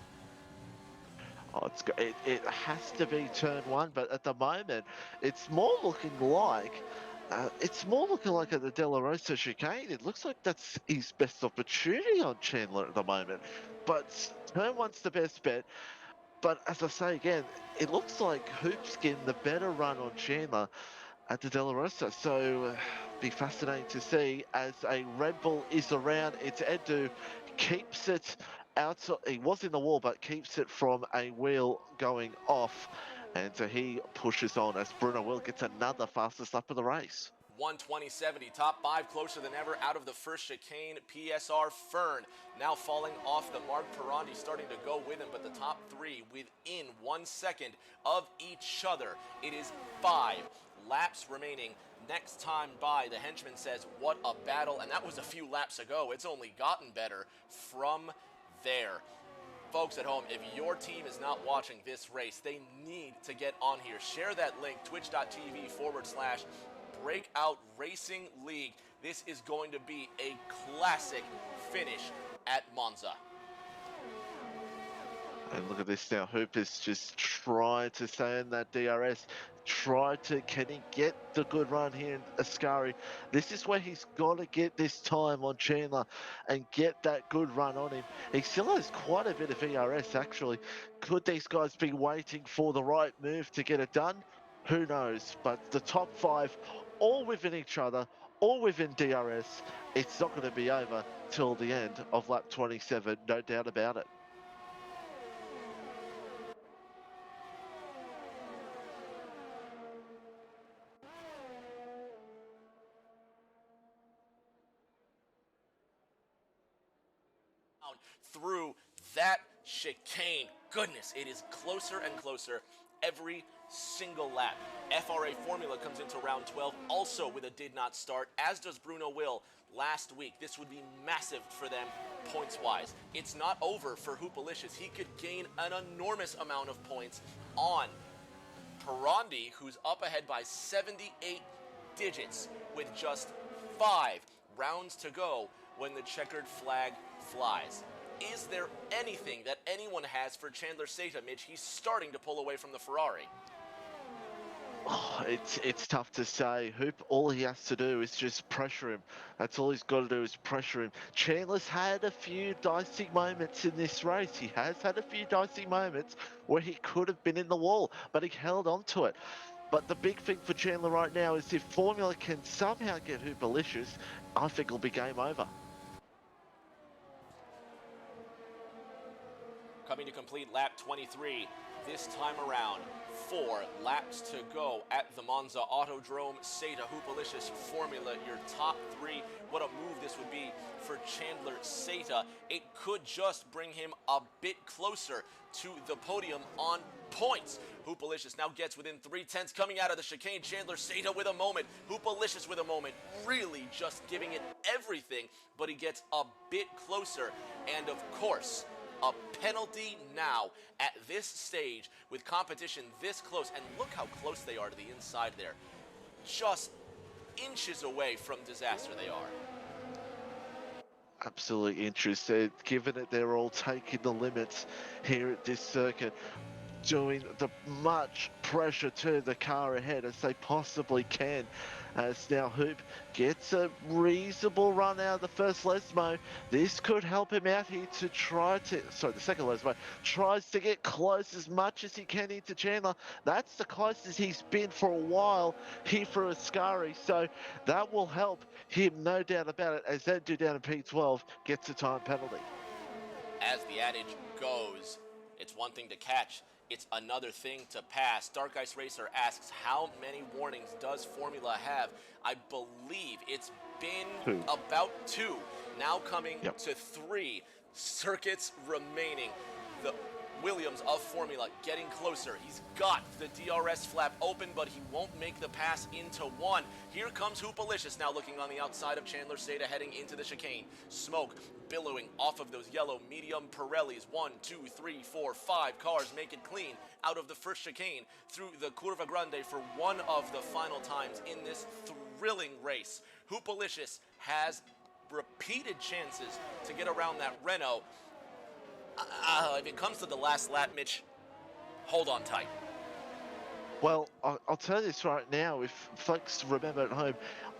Oh, it has to be turn 1, but at the moment, it's more looking like at the De La Rosa chicane. It looks like that's his best opportunity on Chandler at the moment. But turn 1's the best bet. But as I say again, it looks like Hoop's getting the better run on Chandler at the De La Rosa. So be fascinating to see as a Red Bull is around. It's Edu, keeps it outside. He was in the wall, but keeps it from a wheel going off. And so he pushes on as Bruno Will gets another fastest lap of the race. 120.70, top 5 closer than ever out of the first chicane. PSR Fern now falling off the mark. Pirandi starting to go with him, but the top 3 within 1 second of each other. It is 5 laps remaining. Next time by, the henchman says, what a battle, and that was a few laps ago. It's only gotten better from there. Folks at home, if your team is not watching this race, they need to get on here. Share that link, twitch.tv/Breakout Racing League. This is going to be a classic finish at Monza. And look at this now. Hoop is just trying to stay in that DRS. Can he get the good run here in Ascari? This is where he's got to get this time on Chandler and get that good run on him. He still has quite a bit of ERS actually. Could these guys be waiting for the right move to get it done? Who knows? But the top 5, all within each other, all within DRS. It's not going to be over till the end of lap 27, no doubt about it. Through that chicane. Goodness, it is closer and closer every single lap. FRA Formula comes into round 12 also with a did not start, as does Bruno Will last week. This would be massive for them points-wise. It's not over for Hoopalicious. He could gain an enormous amount of points on Pirandi, who's up ahead by 78 digits with just 5 rounds to go when the checkered flag flies. is there anything that anyone has for Chandler Seta, Mitch? He's starting to pull away from the Ferrari. Oh, it's tough to say. Hoop, all he has to do is just pressure him. That's all he's got to do is pressure him. Chandler's had a few dicey moments in this race. He has had a few dicey moments where he could have been in the wall, but he held on to it. But the big thing for Chandler right now is if Formula can somehow get Hoopalicious, I think it'll be game over. Coming to complete lap 23 this time around. 4 laps to go at the Monza Autodrome. Seta, Hoopalicious, Formula, your top 3. What a move this would be for Chandler Seta. It could just bring him a bit closer to the podium on points. Hoopalicious now gets within 3/10 coming out of the chicane. Chandler Seta with a moment. Hoopalicious with a moment. Really just giving it everything, but he gets a bit closer. And of course, a penalty now at this stage with competition this close. And look how close they are to the inside there. Just inches away from disaster they are. Absolutely interested. Given that they're all taking the limits here at this circuit, doing the much pressure to the car ahead as they possibly can. As now Hoop gets a reasonable run out of the first Lesmo. This could help him out here to try to, sorry, the second Lesmo, tries to get close as much as he can into Chandler. That's the closest he's been for a while here for Ascari, so that will help him, no doubt about it, as that dude down in P12 gets a time penalty. As the adage goes, it's one thing to catch, it's another thing to pass. Dark Ice Racer asks, how many warnings does Formula have? I believe it's been about 2, now coming to 3 circuits remaining. The Williams of Formula getting closer. He's got the DRS flap open, but he won't make the pass into 1. Here comes Hoopalicious now looking on the outside of Chandler Seta heading into the chicane. Smoke billowing off of those yellow medium Pirellis. 1, 2, 3, 4, 5 cars make it clean out of the first chicane through the Curva Grande for one of the final times in this thrilling race. Hoopalicious has repeated chances to get around that Renault. If it comes to the last lap, Mitch, hold on tight. Well, I'll tell you this right now, if folks remember at home,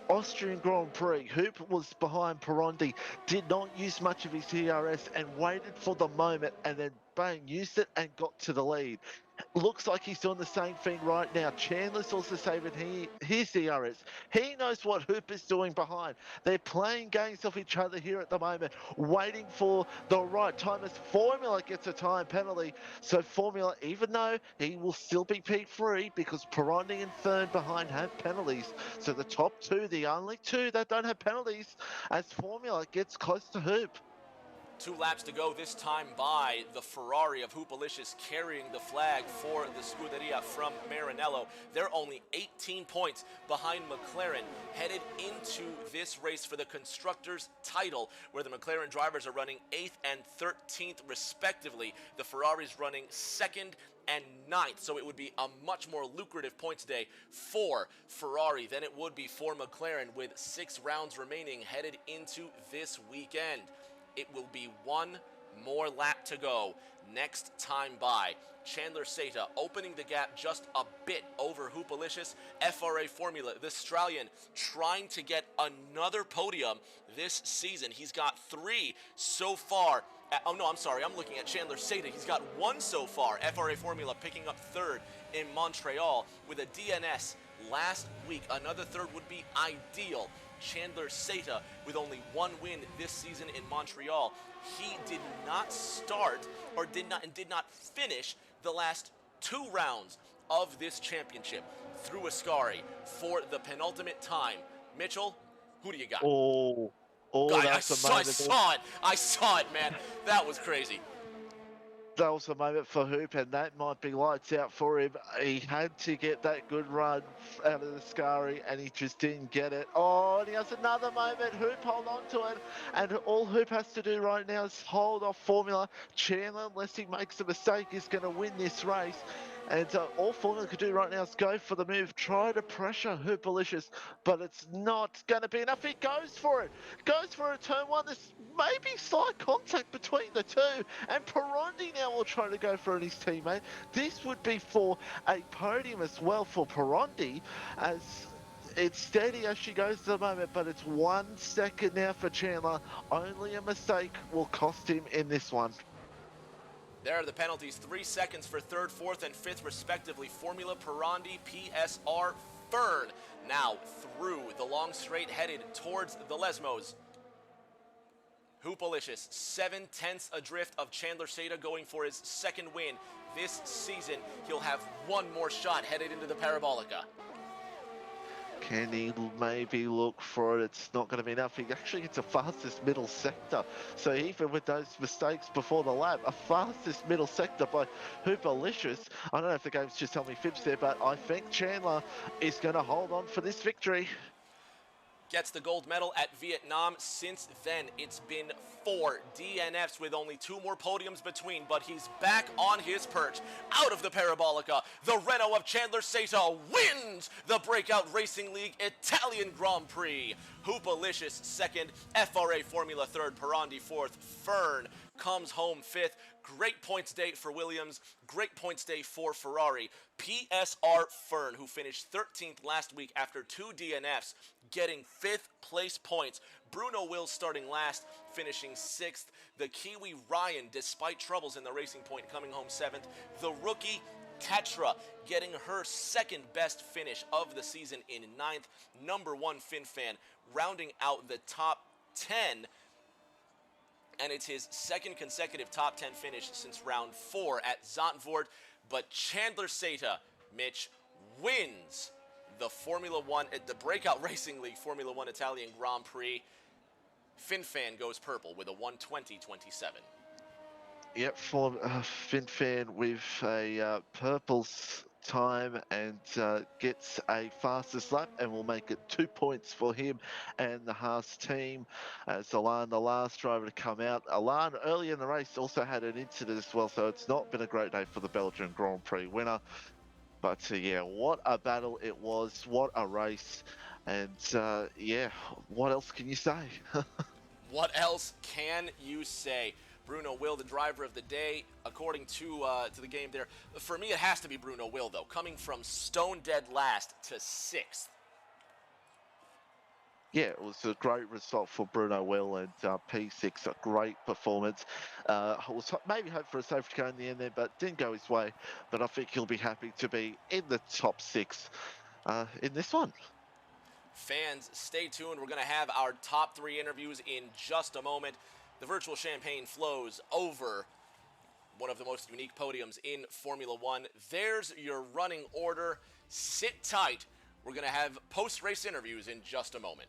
Austrian Grand Prix, Hoop was behind Pirondi, did not use much of his DRS and waited for the moment and then bang, used it and got to the lead. Looks like he's doing the same thing right now. Chandler's also saving his DRS. He knows what Hoop is doing behind. They're playing games off each other here at the moment, waiting for the right time as Formula gets a time penalty. So Formula, even though he will still be P3 because Pirondi and Fern behind have penalties. So the top 2, the only 2 that don't have penalties as Formula gets close to Hoop. 2 laps to go this time by the Ferrari of Hoopalicious carrying the flag for the Scuderia from Maranello. They're only 18 points behind McLaren, headed into this race for the Constructors' title, where the McLaren drivers are running 8th and 13th respectively. The Ferrari's running 2nd and 9th, so it would be a much more lucrative points day for Ferrari than it would be for McLaren, with 6 rounds remaining headed into this weekend. It will be 1 more lap to go next time by. Chandler Seta opening the gap just a bit over Hoopalicious. FRA Formula, the Australian, trying to get another podium this season. He's got 3 so far. Oh no, I'm sorry, I'm looking at Chandler Seta. He's got 1 so far. FRA Formula picking up 3rd in Montreal with a DNS last week. Another 3rd would be ideal. Chandler Seta with only 1 win this season in Montreal. He did not start or did not finish the last 2 rounds of this championship through Ascari for the penultimate time. Mitchell, who do you got? Oh, I saw it, man. That was crazy. That was a moment for Hoop, and that might be lights out for him. He had to get that good run out of the Scary, and he just didn't get it. Oh, and he has another moment. Hoop, hold on to it. And all Hoop has to do right now is hold off Formula. Chandler, unless he makes a mistake, is going to win this race. And all Formula could do right now is go for the move, try to pressure Hoopalicious, but it's not going to be enough. He goes for it. Goes for a turn one. There's maybe slight contact between the two, and Perondi now will try to go for his teammate. This would be for a podium as well for Perondi, as it's steady as she goes to the moment, but it's 1 second now for Chandler. Only a mistake will cost him in this one. There are the penalties. 3 seconds for third, fourth, and fifth, respectively. Formula, Perondi, PSR, Fern. Now through the long straight headed towards the Lesmos. Hoopalicious, 7/10 adrift of Chandler Seda, going for his second win this season. He'll have one more shot headed into the Parabolica. Can he maybe look for it? It's not going to be enough. He actually gets a fastest middle sector. So even with those mistakes before the lap, a fastest middle sector by Hoopalicious. I don't know if the game's just telling me fibs there, but I think Chandler is going to hold on for this victory. Gets the gold medal at Vietnam. Since then, it's been 4 DNFs with only 2 more podiums between, but he's back on his perch. Out of the Parabolica, the Renault of Chandler Seta wins the Breakout Racing League Italian Grand Prix. Hoopalicious second, FRA Formula third, Perondi fourth, Fern comes home fifth. Great points day for Williams, great points day for Ferrari. PSR Fern, who finished 13th last week after 2 DNFs, getting 5th place points. Bruno Wills starting last, finishing 6th. The Kiwi Ryan, despite troubles in the Racing Point, coming home 7th. The rookie Tetra getting her second best finish of the season in 9th. Number 1 FinFan rounding out the top 10. And it's his second consecutive top 10 finish since round 4 at Zandvoort. But Chandler Seta, Mitch, wins the Formula One, the Breakout Racing League Formula One Italian Grand Prix. FinFan goes purple with a 1:20.27. Yep, for FinFan with a purple's time and gets a fastest lap, and will make it 2 points for him and the Haas team. As Alan, the last driver to come out. Alan, early in the race, also had an incident as well, so it's not been a great day for the Belgian Grand Prix winner. But yeah, what a battle it was, what a race, and yeah, what else can you say? What else can you say? Bruno Will, the driver of the day, according to the game there. For me, it has to be Bruno Will, though, coming from stone dead last to 6th. Yeah, it was a great result for Bruno Will, and P6, a great performance. Was maybe hoped for a safety car in the end there, but didn't go his way. But I think he'll be happy to be in the top 6 in this one. Fans, stay tuned. We're going to have our top 3 interviews in just a moment. The virtual champagne flows over one of the most unique podiums in Formula One. There's your running order. Sit tight. We're going to have post-race interviews in just a moment.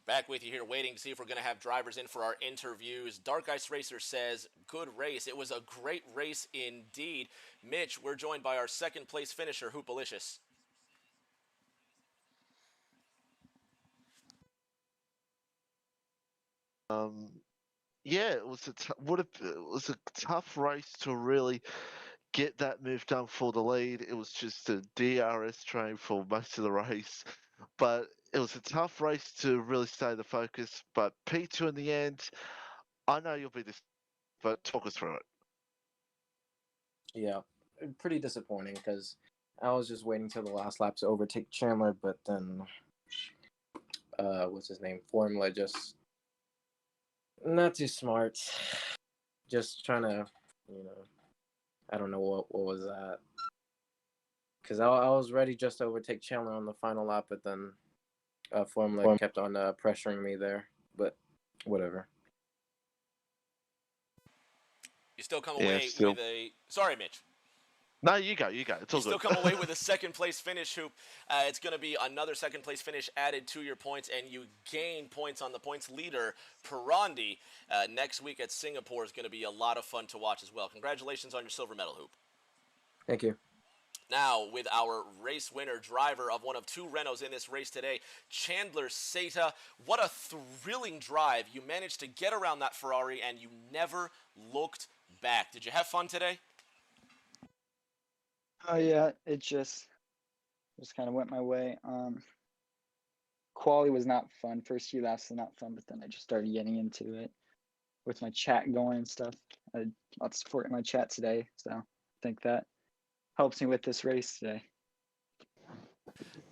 Back with you here, waiting to see if we're going to have drivers in for our interviews. Dark Ice Racer says, good race. It was a great race indeed. Mitch, we're joined by our second place finisher, Hoopalicious. Yeah, it was it was a tough race to really get that move done for the lead. It was just a DRS train for most of the race, but it was a tough race to really stay the focus. But P2 in the end, I know you'll be this, but talk us through it. Yeah, pretty disappointing because I was just waiting till the last lap to overtake Chandler, but then, what's his name? Formula just not too smart. Just trying to, I don't know what was that. Because I was ready just to overtake Chandler on the final lap, but then Formula kept on pressuring me there. But whatever. You still come away with a... Sorry, Mitch. No, you go. It's all good. You still come away with a second place finish, Hoop. It's going to be another second place finish added to your points, and you gain points on the points leader, Pirandi. Next week at Singapore is going to be a lot of fun to watch as well. Congratulations on your silver medal, Hoop. Thank you. Now, with our race winner, driver of one of two Renaults in this race today, Chandler Seta. What a thrilling drive. You managed to get around that Ferrari, and you never looked back. Did you have fun today? Oh yeah, it just kind of went my way. Quali was not fun. First few laps was not fun, but then I just started getting into it with my chat going and stuff. I had lots of support in my chat today, so I think that helps me with this race today.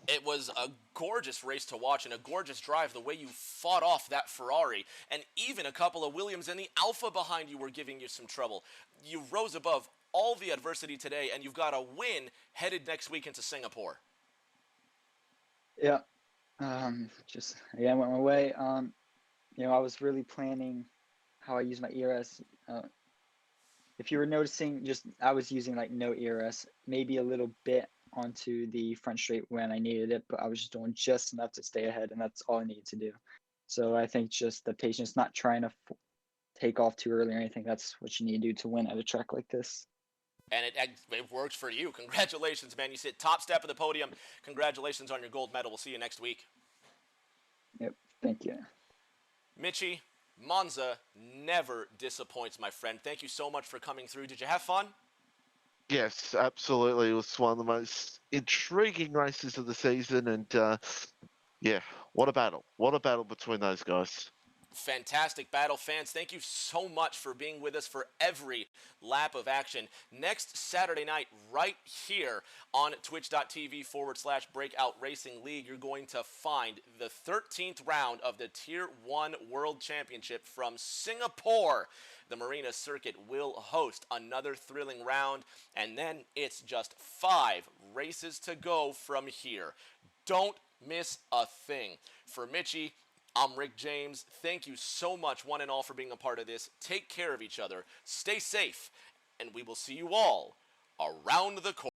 It was a gorgeous race to watch and a gorgeous drive, the way you fought off that Ferrari, and even a couple of Williams and the Alfa behind you were giving you some trouble. You rose above all the adversity today, and you've got a win headed next week into Singapore. Yeah, just again went my way. I was really planning how I use my ERS. If you were noticing, I was using like no ERS, maybe a little bit onto the front straight when I needed it, but I was just doing just enough to stay ahead, and that's all I needed to do. So I think just the patience, not trying to take off too early or anything. That's what you need to do to win at a track like this. And it worked for you. Congratulations, man. You sit top step of the podium. Congratulations on your gold medal. We'll see you next week. Yep, thank you. Mitchie, Monza never disappoints, my friend. Thank you so much for coming through. Did you have fun? Yes, absolutely. It was one of the most intriguing races of the season, and yeah, what a battle! What a battle between those guys. Fantastic battle. Fans, thank you so much for being with us for every lap of action. Next Saturday night, right here on twitch.tv/Breakout Racing League, you're going to find the 13th round of the Tier 1 World Championship from Singapore. The Marina Circuit will host another thrilling round, and then it's just 5 races to go from here. Don't miss a thing. For Mitchie, I'm Rick James. Thank you so much, one and all, for being a part of this. Take care of each other. Stay safe, and we will see you all around the course.